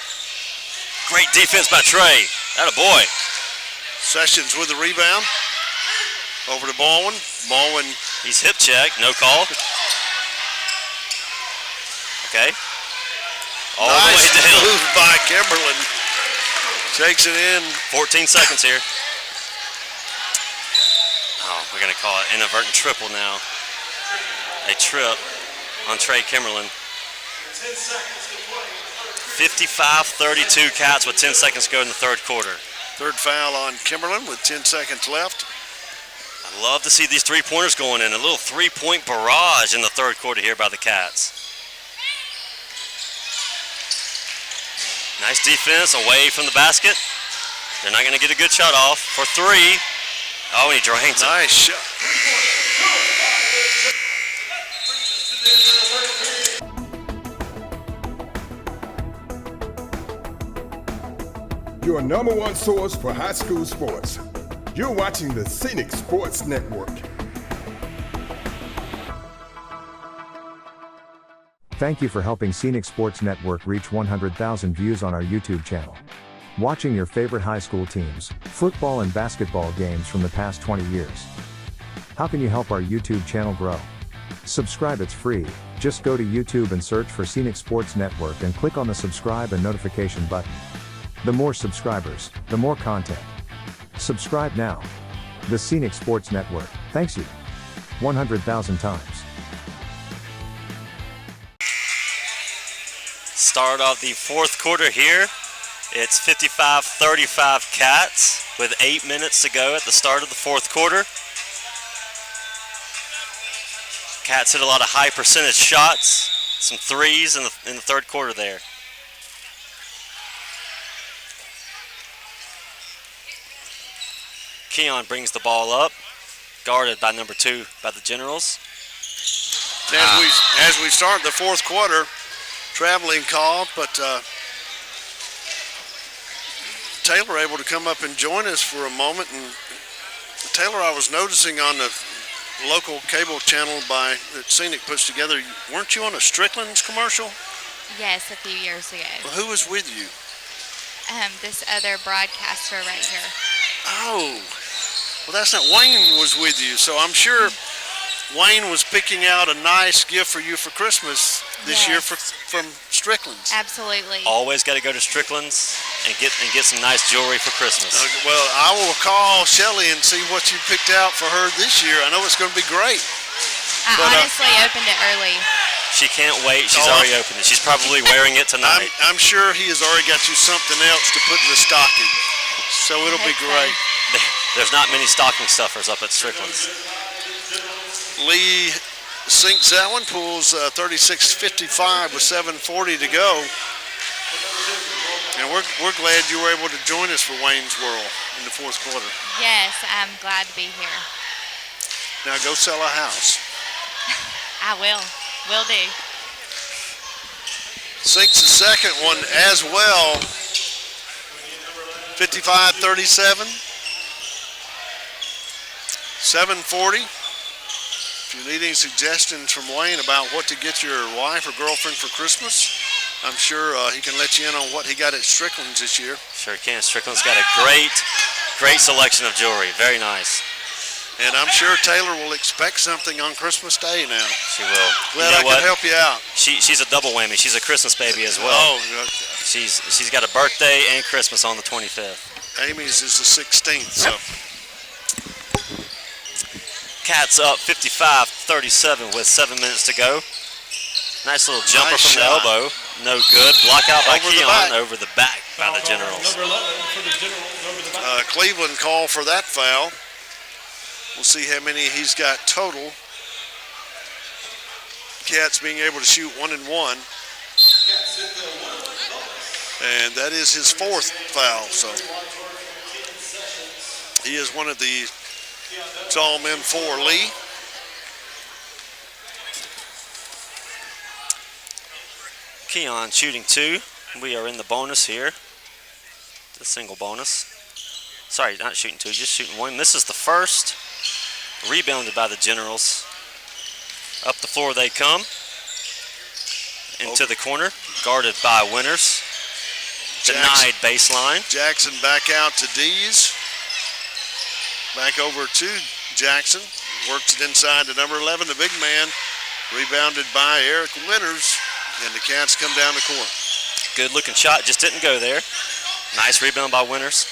Great defense by Trey. Attaboy. Sessions with the rebound. Over to Baldwin. Baldwin. He's hip check, no call. Okay. All the way Nice to him. move by Kimberlin. Takes it in. 14 seconds here. Oh, we're going to call it inadvertent triple now. A trip on Trey Kimmerlin. 55-32 Cats with 10 seconds to go in the third quarter. Third foul on Kimberlin with 10 seconds left. I love to see these 3-pointers going in. A little 3-point barrage in the third quarter here by the Cats. Nice defense away from the basket. They're not going to get a good shot off for 3. Oh, and he drains it. Nice shot. Your number one source for high school sports. You're watching the Scenic Sports Network. Thank you for helping Scenic Sports Network reach 100,000 views on our YouTube channel. Watching your favorite high school teams, football and basketball games from the past 20 years. How can you help our YouTube channel grow? Subscribe, it's free. Just go to YouTube and search for Scenic Sports Network and click on the subscribe and notification button. The more subscribers, the more content. Subscribe now. The Scenic Sports Network, thanks you 100,000 times. Start of the fourth quarter here. It's 55-35 Cats with 8 minutes to go at the start of the fourth quarter. Cats hit a lot of high percentage shots, some threes in the third quarter there. Keon brings the ball up, guarded by number 2 by the Generals. As we start the fourth quarter, traveling call, but Taylor able to come up and join us for a moment. And Taylor, I was noticing on the local cable channel that Scenic puts together, weren't you on a Strickland's commercial? Yes, a few years ago. Well, who was with you? This other broadcaster right here. Oh, well, that's not, Wayne was with you, so I'm sure Wayne was picking out a nice gift for you for Christmas this year from Strickland's. Absolutely. Always got to go to Strickland's and get some nice jewelry for Christmas. Well, I will call Shelly and see what you picked out for her this year. I know it's going to be great. I honestly opened it early. She can't wait. She's already opened it. She's probably wearing it tonight. I'm sure he has already got you something else to put in the stocking. So it'll be great. There's not many stocking stuffers up at Strickland's. Lee sinks that one, pulls 36-55 with 7:40 to go. And we're glad you were able to join us for Wayne's World in the fourth quarter. Yes, I'm glad to be here. Now go sell a house. I will. Will do. Sinks the second one as well. 55-37. 7:40. If you need any suggestions from Wayne about what to get your wife or girlfriend for Christmas, I'm sure he can let you in on what he got at Strickland's this year. Sure can. Strickland's got a great selection of jewelry. Very nice. And I'm sure Taylor will expect something on Christmas Day now. She will. Glad I could help you out. She's a double whammy. She's a Christmas baby as well. Oh, she's got a birthday and Christmas on the 25th. Amy's is the 16th. So. Cats up 55-37 with 7 minutes to go. Nice little jumper from the elbow. No good. Block out by Keon over the back by the Generals. Number 11 for the Generals over the back. Cleveland call for that foul. We'll see how many he's got total. Cats being able to shoot 1 and 1. And that is his fourth foul. So he is one of the tall men for Lee. Keon shooting 2. We are in the bonus here. The single bonus. Sorry, not shooting 2, just shooting 1. Misses the first. Rebounded by the Generals. Up the floor they come. Into the corner. Guarded by Winters. Denied baseline. Jackson back out to Dees. Back over to Jackson. Works it inside to number 11, the big man. Rebounded by Eric Winters. And the Cats come down the court. Good looking shot, just didn't go there. Nice rebound by Winters.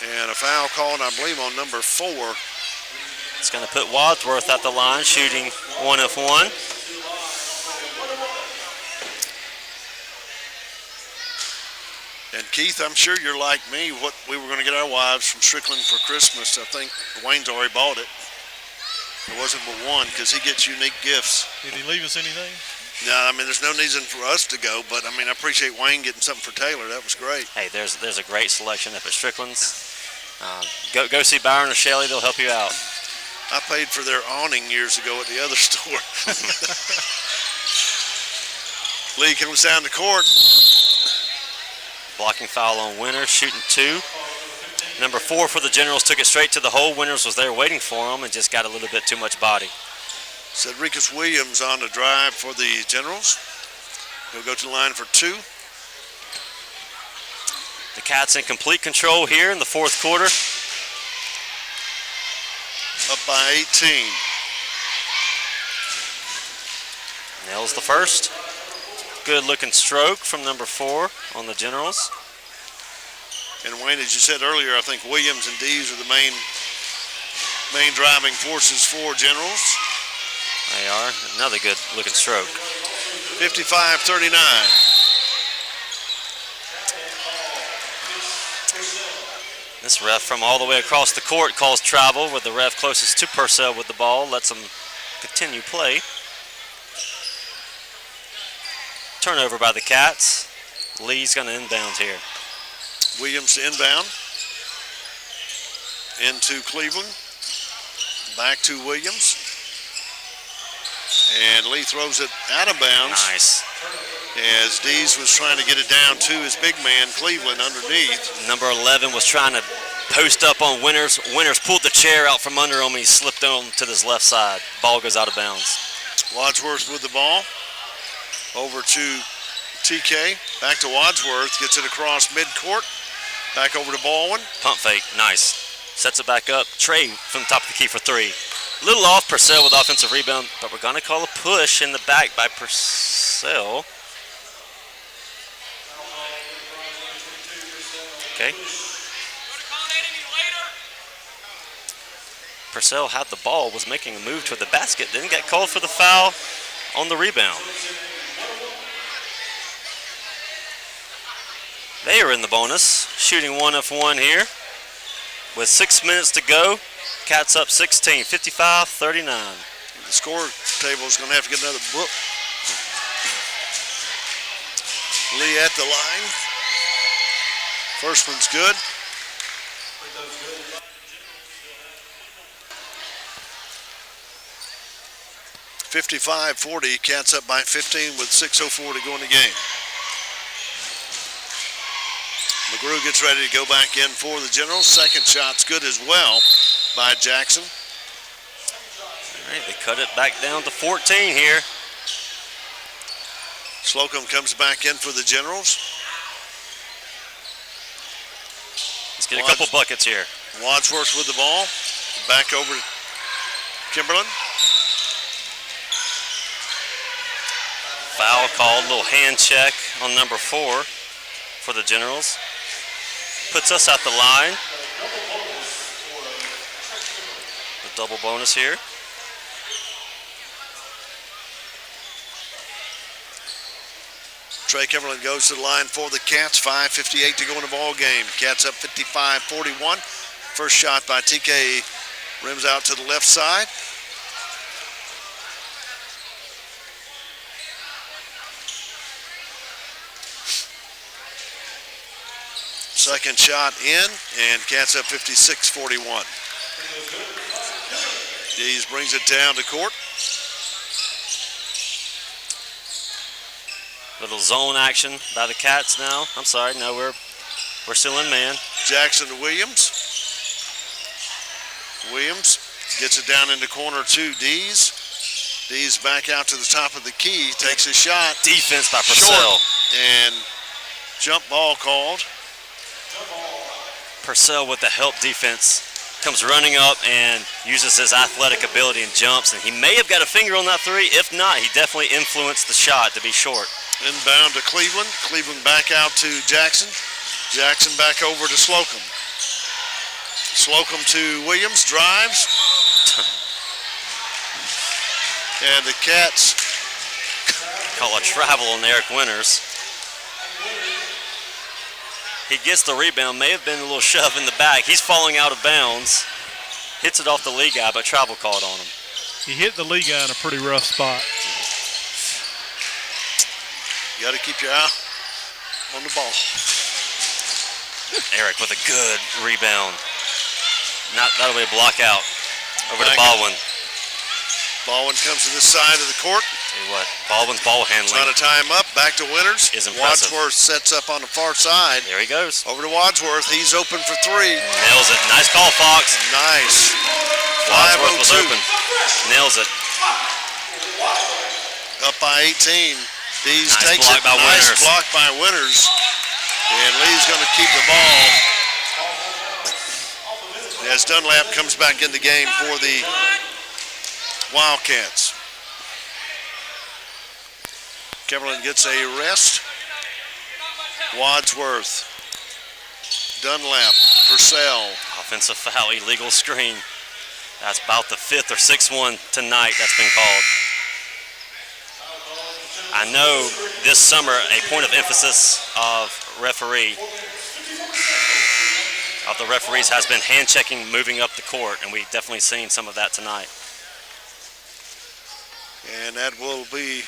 And a foul called, I believe, on number 4. It's going to put Wadsworth at the line, shooting 1 of 1. And Keith, I'm sure you're like me. What we were going to get our wives from Strickland for Christmas. I think Wayne's already bought it. It wasn't but one because he gets unique gifts. Did he leave us anything? No, I mean, there's no reason for us to go, but I mean, I appreciate Wayne getting something for Taylor. That was great. Hey, there's a great selection up at Strickland's. Go see Byron or Shelley. They'll help you out. I paid for their awning years ago at the other store. Lee comes down the court. Blocking foul on Winters, shooting 2. Number 4 for the Generals took it straight to the hole. Winters was there waiting for him and just got a little bit too much body. Cedricus Williams on the drive for the Generals. He'll go to the line for 2. The Cats in complete control here in the fourth quarter. up by 18. Nails the first. Good looking stroke from number 4 on the Generals. And Wayne, as you said earlier, I think Williams and Dees are the main driving forces for Generals. They are. Another good looking stroke. 55-39. This ref from all the way across the court calls travel, with the ref closest to Purcell with the ball. Lets him continue play. Turnover by the Cats. Lee's going to inbound here. Williams to inbound. Into Cleveland. Back to Williams. And Lee throws it out of bounds. Nice. As Dees was trying to get it down to his big man, Cleveland, underneath. Number 11 was trying to post up on Winters. Winters pulled the chair out from under him. He slipped on to this left side. Ball goes out of bounds. Wadsworth with the ball. Over to TK. Back to Wadsworth. Gets it across midcourt. Back over to Baldwin. Pump fake. Nice. Sets it back up. Trey from the top of the key for 3. A little off Purcell with offensive rebound, but we're going to call a push in the back by Purcell. Okay. Purcell had the ball, was making a move toward the basket, didn't get called for the foul on the rebound. They are in the bonus, shooting 1 of 1 here. With 6 minutes to go, Cats up 16, 55-39. The score table is going to have to get another book. Lee at the line. First one's good. .55-40, Cats up by 15 with 6:04 to go in the game. McGrew gets ready to go back in for the Generals. Second shot's good as well by Jackson. All right, they cut it back down to 14 here. Slocum comes back in for the Generals. Let's get a couple buckets here. Wadsworth with the ball. Back over to Kimberlin. Foul called, little hand check on number 4 for the Generals. Puts us at the line. A double bonus here. Trey Kimberlin goes to the line for the Cats. 5:58 to go in the ball game. Cats up 55-41. First shot by TK rims out to the left side. Second shot in, and Cats up 56-41. Dees brings it down to court. Little zone action by the Cats now. I'm sorry, no, we're still in man. Jackson to Williams. Williams gets it down in the corner to Dees. Dees back out to the top of the key, takes a shot. Defense by Purcell. And jump ball called. Purcell with the help defense comes running up and uses his athletic ability and jumps, and he may have got a finger on that 3. If not, he definitely influenced the shot to be short. Inbound to Cleveland. Cleveland back out to Jackson. Jackson back over to Slocum. Slocum to Williams, drives. And the Cats Call a travel on Eric Winters. He gets the rebound, may have been a little shove in the back. He's falling out of bounds. Hits it off the lead guy, but travel called on him. He hit the lead guy in a pretty rough spot. You got to keep your eye on the ball. Eric with a good rebound. That'll be a block out. Over to Back Baldwin. Baldwin comes to this side of the court. Tell you what, Baldwin's ball handling Trying to tie him up. Back to Winters. is impressive. Wadsworth sets up on the far side. There he goes. Over to Wadsworth. He's open for 3. Nails it. Nice call, Fox. Nice. Wadsworth was 5:02. open. Nails it. Up by 18. Dees Nice takes block it. by Nice Winters. block by Winters. And Lee's going to keep the ball. as Dunlap comes back in the game for the Wildcats. Kimberlin gets a rest. Wadsworth, Dunlap, Purcell. Offensive foul, illegal screen. That's about the 5th or 6th one tonight that's been called. I know this summer a point of emphasis of the referees has been hand checking moving up the court, and we've definitely seen some of that tonight. And that will be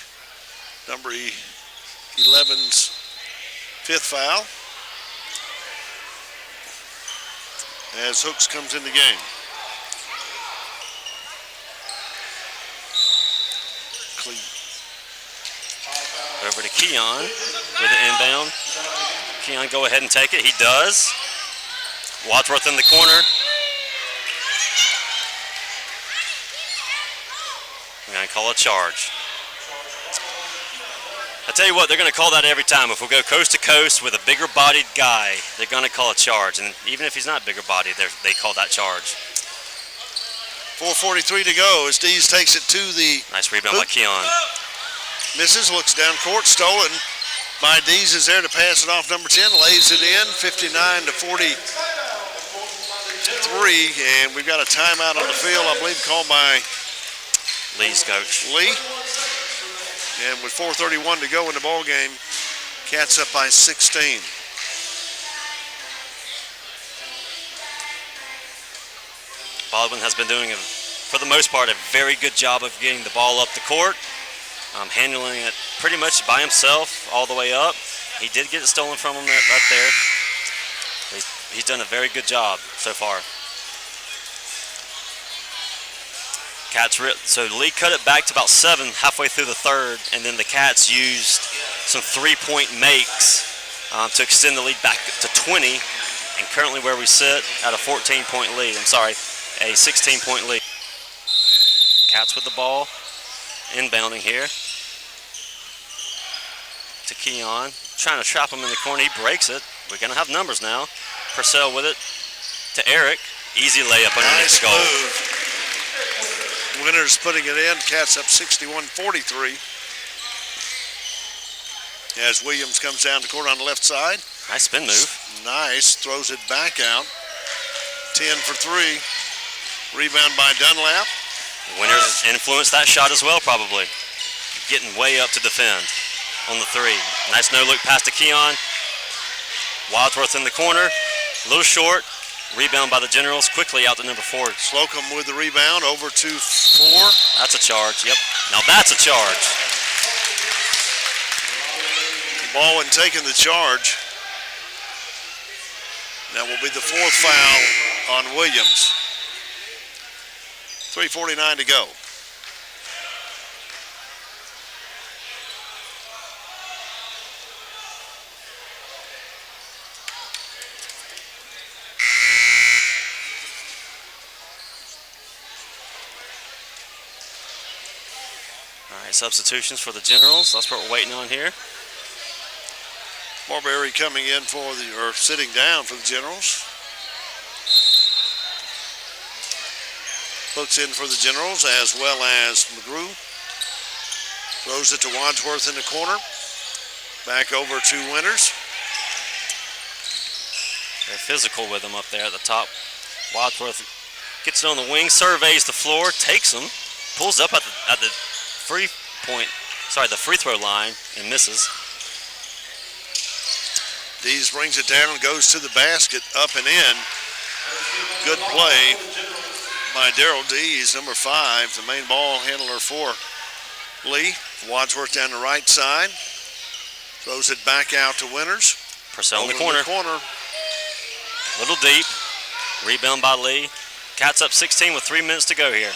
number 11's 5th foul as Hooks comes in the game. Over to Keon with the inbound. Keon, go ahead and take it. He does. Wadsworth in the corner. We're going to call a charge. I tell you what, they're going to call that every time. If we go coast to coast with a bigger bodied guy, they're going to call a charge. And even if he's not bigger bodied, they call that charge. 4:43 to go as Dees takes it to the Nice rebound by Keon. misses, looks down court, stolen by Dees, is there to pass it off. Number 10 lays it in, 59-43, and we've got a timeout on the field, I believe called by Lee's coach. Lee. And with 4:31 to go in the ball game, Cats up by 16. Baldwin has been doing, for the most part, a very good job of getting the ball up the court, handling it pretty much by himself all the way up. He did get it stolen from him right there. He's done a very good job so far. Cats, so Lee cut it back to about 7 halfway through the third, and then the Cats used some three-point makes to extend the lead back to 20, and currently where we sit at a 14-point lead. I'm sorry, a 16-point lead. Cats with the ball, inbounding here to Keon, trying to trap him in the corner. He breaks it. We're going to have numbers now. Purcell with it to Eric. Easy layup underneath the goal. Move. Winters putting it in. Cats up 61-43. As Williams comes down the court on the left side. Nice spin move. Nice. Throws it back out. 10 for 3. Rebound by Dunlap. Winters influenced that shot as well, probably. Getting way up to defend on the 3. Nice no-look pass to Keon. Wadsworth in the corner. A little short. Rebound by the Generals. Quickly out to number 4. Slocum with the rebound over to 4. That's a charge. Yep. Now that's a charge. Baldwin taking the charge. That will be the 4th foul on Williams. 3:49 to go. All right, substitutions for the Generals. That's what we're waiting on here. Marbury coming in sitting down for the Generals. Hooks in for the Generals as well as McGrew. Throws it to Wadsworth in the corner. Back over to Winters. They're physical with him up there at the top. Wadsworth gets it on the wing, surveys the floor, takes him, pulls up at the free throw line and misses. Dees brings it down, goes to the basket, up and in. Good play by Daryl Dees, number 5, the main ball handler for Lee. Wadsworth down the right side. Throws it back out to Winters. Purcell in the corner. corner. Little deep. Rebound by Lee. Cats up 16 with 3 minutes to go here.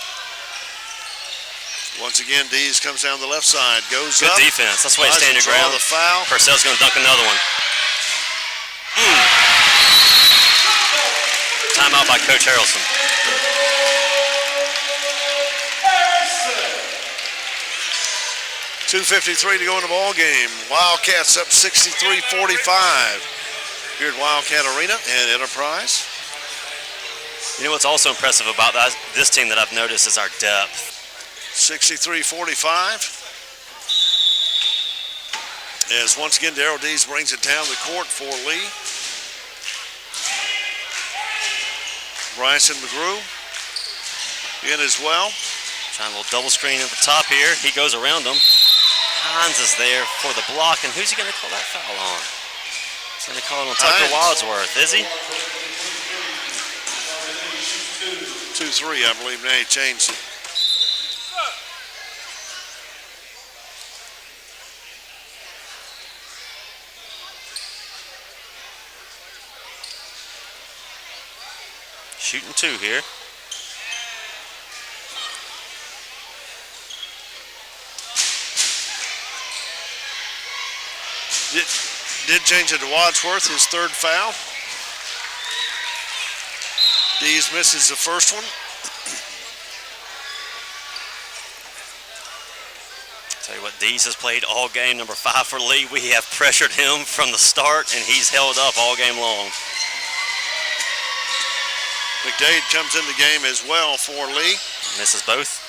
Once again, Dees comes down the left side, goes Good up. defense. That's the way to stand your Draw ground. the foul. Purcell's going to dunk another one. Timeout by Coach Harrelson. .253 to go in the ball game. Wildcats up 63-45 here at Wildcat Arena and Enterprise. You know what's also impressive about this team that I've noticed is our depth. 63-45. As once again, Darrell Dees brings it down the court for Lee. Bryson McGrew in as well. Trying a little double screen at the top here. He goes around him. Hines is there for the block, and who's he going to call that foul on? He's going to call it on Tucker Wadsworth, is he? 2-3, I believe. Now he changed it. Shooting 2 here. Did change it to Wadsworth, his third foul. Dees misses the first one. Tell you what, Dees has played all game, number 5 for Lee. We have pressured him from the start, and he's held up all game long. McDade comes in the game as well for Lee. Misses both.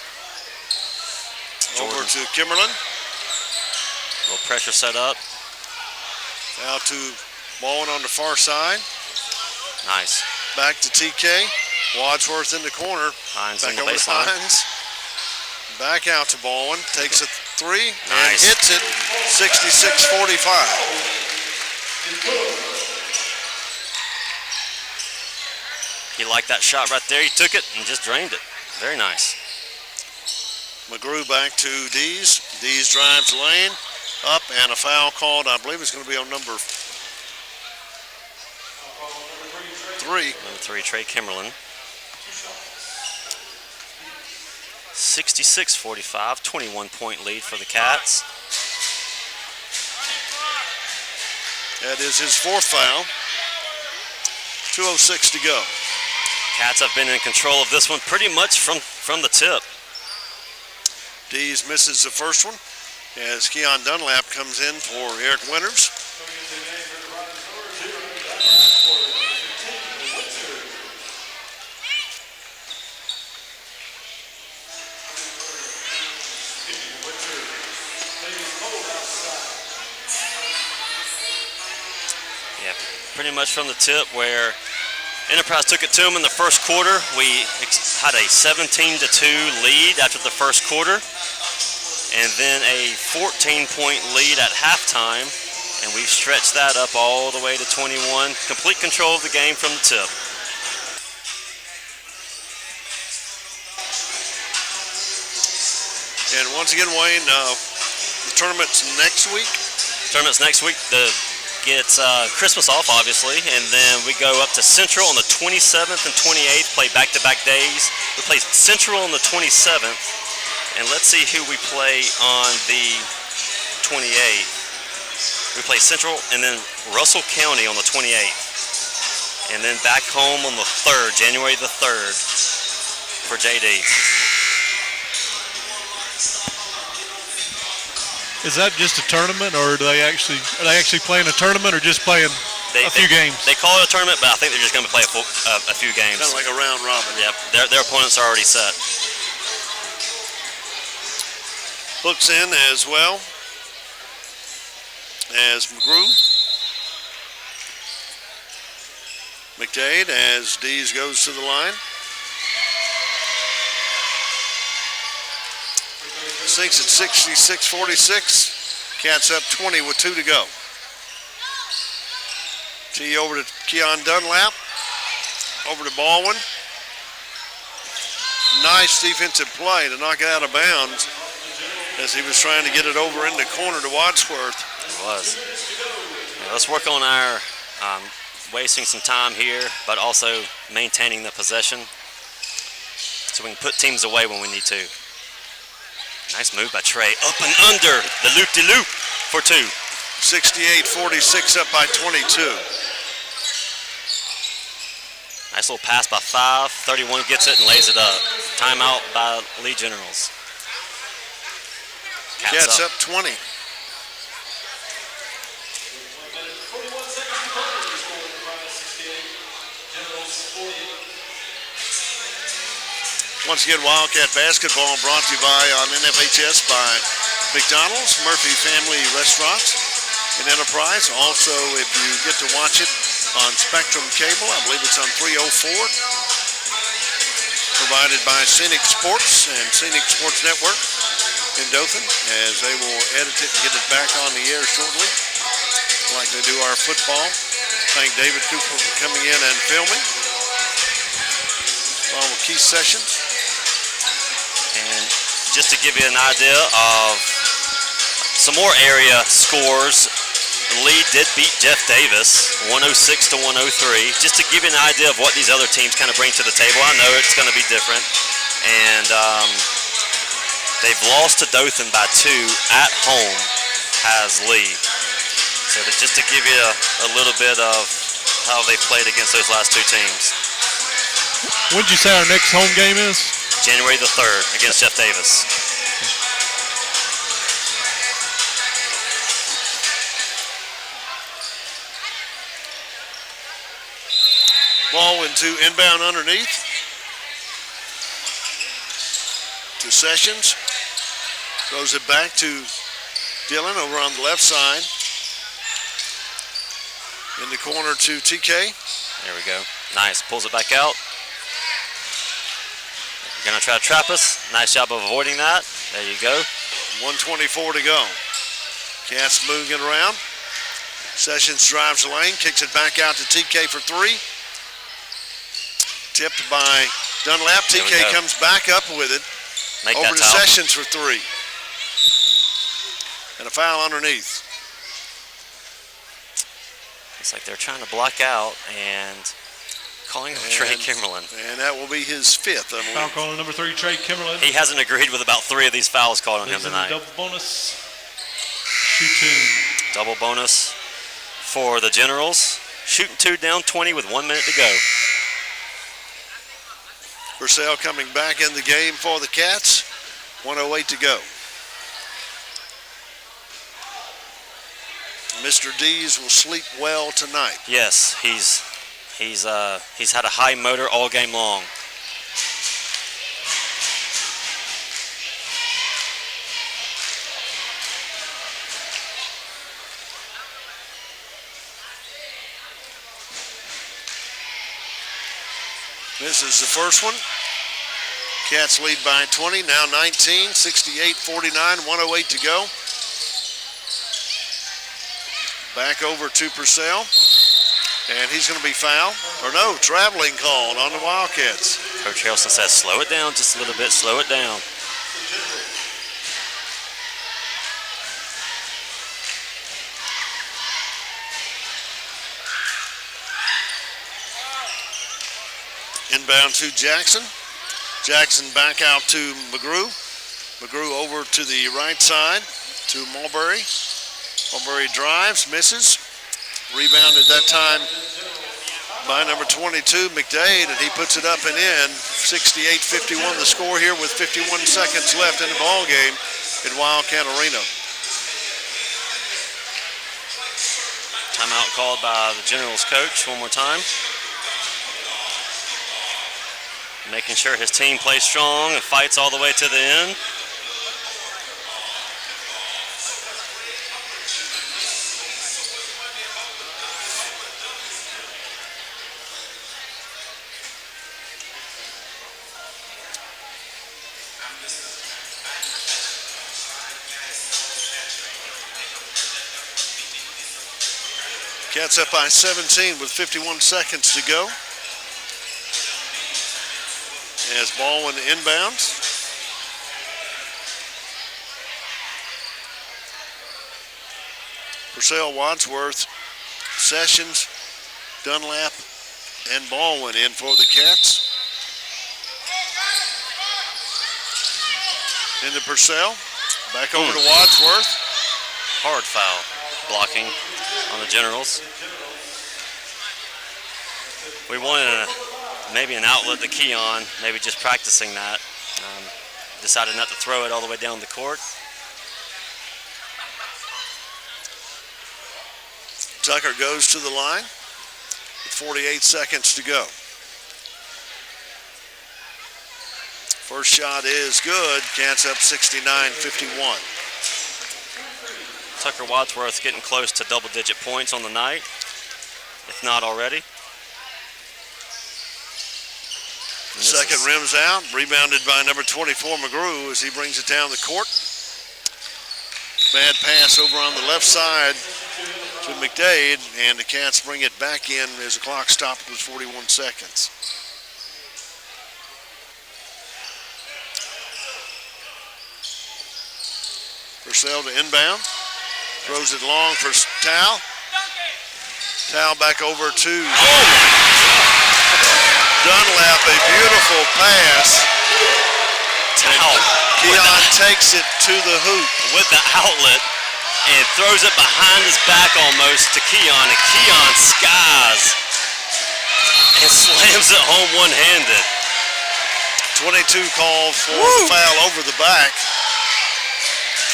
Over to Kimmerlin. A little pressure set up. Out to Baldwin on the far side. Nice. Back to TK. Wadsworth in the corner. Hines back on the over to baseline. Hines. Back out to Baldwin. Takes a 3 and Nice. hits it. 66-45. He liked that shot right there. He took it and just drained it. Very nice. McGrew back to Dees. Dees drives lane. Up and a foul called. I believe it's going to be on number 3. Number 3, Trey Kimmerlin. 66-45, 21-point lead for the Cats. That is his 4th foul. 2:06 to go. Cats have been in control of this one pretty much from the tip. Dees misses the first one as Keon Dunlap comes in for Eric Winters. Yeah, pretty much from the tip where Enterprise took it to them in the first quarter. We had a 17-2 lead after the first quarter, and then a 14-point lead at halftime, and we've stretched that up all the way to 21. Complete control of the game from the tip. And once again, Wayne, the tournament's next week. Tournament's next week. Gets Christmas off, obviously, and then we go up to Central on the 27th and 28th, play back-to-back days. We play Central on the 27th, and let's see who we play on the 28th. We play Central and then Russell County on the 28th, and then back home on the 3rd, January the 3rd, for JD. Is that just a tournament, or are they actually playing a tournament, or just playing a few games? They call it a tournament, but I think they're just going to play a few games. Kind of like a round robin. Yep, their opponents are already set. Hooks in as well as McGrew. McDade as Dees goes to the line. Sinks at 66-46. Cats up 20 with 2 to go. T over to Keon Dunlap. Over to Baldwin. Nice defensive play to knock it out of bounds as he was trying to get it over in the corner to Wadsworth. It was. Yeah, let's work on our wasting some time here, but also maintaining the possession so we can put teams away when we need to. Nice move by Trey. Up and under the loop-de-loop for 2. 68-46 up by 22. Nice little pass by 5. 31 gets it and lays it up. Timeout by Lee Generals. Cats up 20. Once again, Wildcat basketball brought to you on NFHS by McDonald's, Murphy Family Restaurants, and Enterprise. Also, if you get to watch it on Spectrum Cable, I believe it's on 304. Provided by Scenic Sports and Scenic Sports Network in Dothan, as they will edit it and get it back on the air shortly, like they do our football. Thank David Cooper for coming in and filming, along with Keith Sessions. And just to give you an idea of some more area scores, Lee did beat Jeff Davis 106 to 103. Just to give you an idea of what these other teams kind of bring to the table. I know it's going to be different. And they've lost to Dothan by 2 at home, has Lee. So just to give you a little bit of how they played against those last 2 teams. When did you say our next home game is? January the 3rd against Jeff Davis. Ball into inbound underneath to Sessions. Throws it back to Dillon over on the left side. In the corner to TK. There we go. Nice. Pulls it back out. You're going to try to trap us. Nice job of avoiding that. There you go. 1:24 to go. Cats moving around. Sessions drives the lane, kicks it back out to TK for 3. Tipped by Dunlap. TK comes back up with it. Over to Sessions for 3. And a foul underneath. It's like they're trying to block out and calling him Trey Kimmerlin. And that will be his 5th. Foul call on number 3, Trey Kimmerlin. He hasn't agreed with about 3 of these fouls called on him tonight. Double bonus. Shooting. Double bonus for the Generals. Shooting 2 down 20 with 1 minute to go. Purcell coming back in the game for the Cats. 1:08 to go. Mr. Dees will sleep well tonight. Yes, he's had a high motor all game long. This is the first one. Cats lead by 20, now 19, 68-49, 1:08 to go. Back over to Purcell, and he's going to be fouled. Or no, traveling called on the Wildcats. Coach Harrelson says slow it down just a little bit, slow it down. Inbound to Jackson. Jackson back out to McGrew. McGrew over to the right side to Mulberry. Mulberry drives, misses. Rebounded that time by number 22, McDade, and he puts it up and in. 68-51 the score here with 51 seconds left in the ball game at Wildcat Arena. Timeout called by the Generals coach one more time. Making sure his team plays strong and fights all the way to the end. Cats up by 17 with 51 seconds to go. As Baldwin inbounds. Purcell, Wadsworth, Sessions, Dunlap, and Baldwin in for the Cats. Into Purcell. Back over to Wadsworth. Hard foul blocking on the Generals. We wanted maybe an outlet to Keon, maybe just practicing that. Decided not to throw it all the way down the court. Tucker goes to the line with 48 seconds to go. First shot is good. Cats up 69-51. Tucker Wadsworth getting close to double-digit points on the night, if not already. Second rims out, rebounded by number 24, McGrew, as he brings it down the court. Bad pass over on the left side to McDade, and the Cats bring it back in as the clock stopped with 41 seconds. Purcell to inbound. Throws it long for Tal. Tal back over to Dunlap. A beautiful pass. Tal. Keon takes it to the hoop with the outlet and throws it behind his back almost to Keon. And Keon skies and slams it home one-handed. 22 called for foul over the back.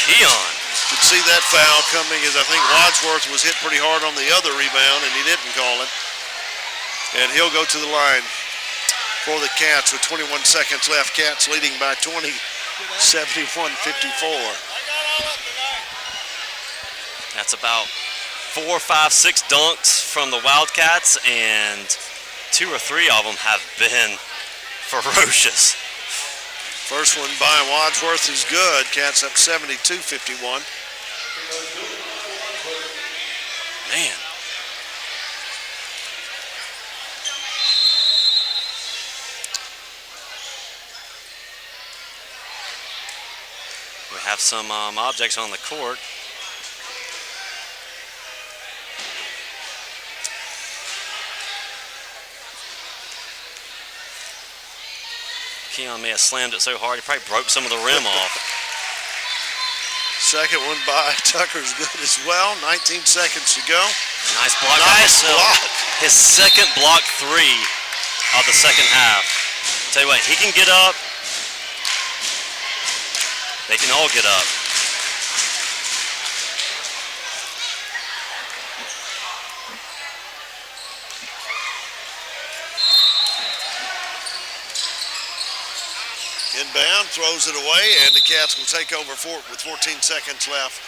Keon. Could see that foul coming as I think Wadsworth was hit pretty hard on the other rebound and he didn't call it. And he'll go to the line for the Cats with 21 seconds left. Cats leading by 20, 71-54. That's about 4, 5, 6 dunks from the Wildcats, and 2 or 3 of them have been ferocious. First one by Wadsworth is good. Cats up 72-51. Man. We have some objects on the court. Keon may have slammed it so hard he probably broke some of the rim off. Second one by Tucker's good as well. 19 seconds to go. Nice block. Nice block. His second block 3 of the second half. Tell you what, he can get up. They can all get up. Inbound, throws it away, and the Cats will take over with 14 seconds left.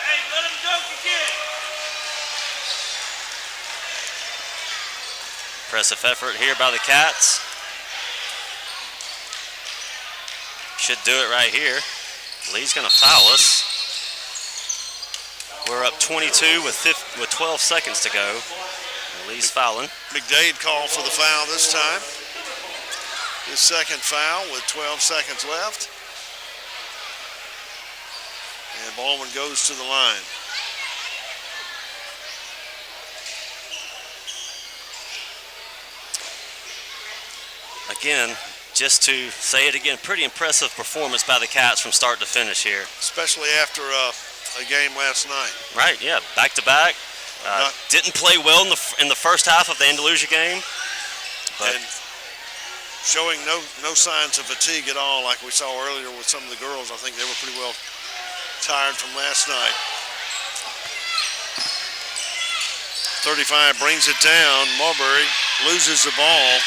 Hey, let him dunk again. Impressive effort here by the Cats. Should do it right here. Lee's gonna foul us. We're up 22 with 12 seconds to go. Lee's fouling. McDade called for the foul this time. His second foul with 12 seconds left. And Ballman goes to the line. Again, just to say it again, pretty impressive performance by the Cats from start to finish here. Especially after a game last night. Right, yeah, back to back. Didn't play well in the first half of the Andalusia game. But and showing no signs of fatigue at all, like we saw earlier with some of the girls. I think they were pretty well tired from last night. 35 brings it down. Marbury loses the ball.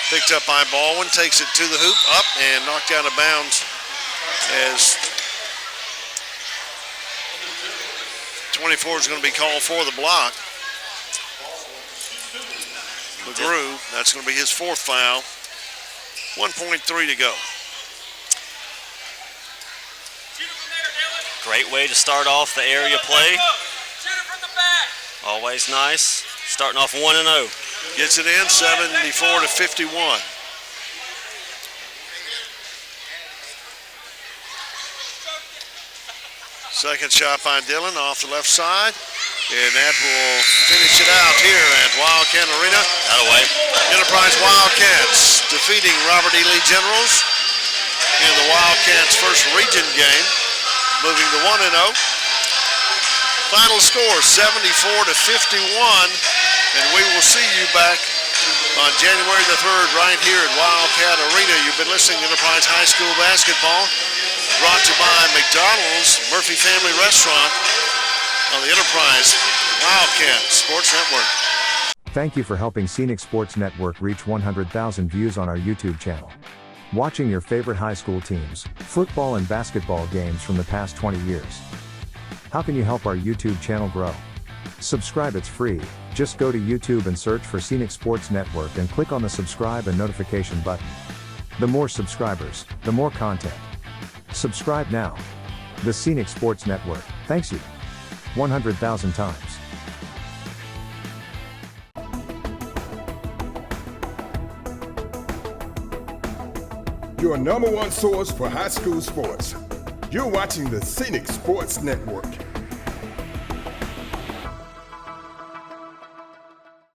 Picked up by Baldwin, takes it to the hoop, up and knocked out of bounds as 24 is going to be called for the block. McGrew, that's going to be his 4th foul. 1.3 to go. Great way to start off the area play. Always nice. Starting off 1-0. Gets it in, 74-51. Second shot by Dillon off the left side. And that will finish it out here at Wildcat Arena. That away. Enterprise Wildcats defeating Robert E. Lee Generals in the Wildcats' first region game, moving to 1-0. Final score 74-51, and we will see you back on January the 3rd right here at Wildcat Arena. You've been listening to Enterprise High School Basketball, brought to you by McDonald's, Murphy Family Restaurant, on the Enterprise Wildcat Sports Network. Thank you for helping Scenic Sports Network reach 100,000 views on our YouTube channel. Watching your favorite high school teams, football and basketball games from the past 20 years. How can you help our YouTube channel grow? Subscribe, it's free. Just go to YouTube and search for Scenic Sports Network and click on the subscribe and notification button. The more subscribers, the more content. Subscribe now. The Scenic Sports Network, thanks you 100,000 times. Your number one source for high school sports. You're watching the Scenic Sports Network.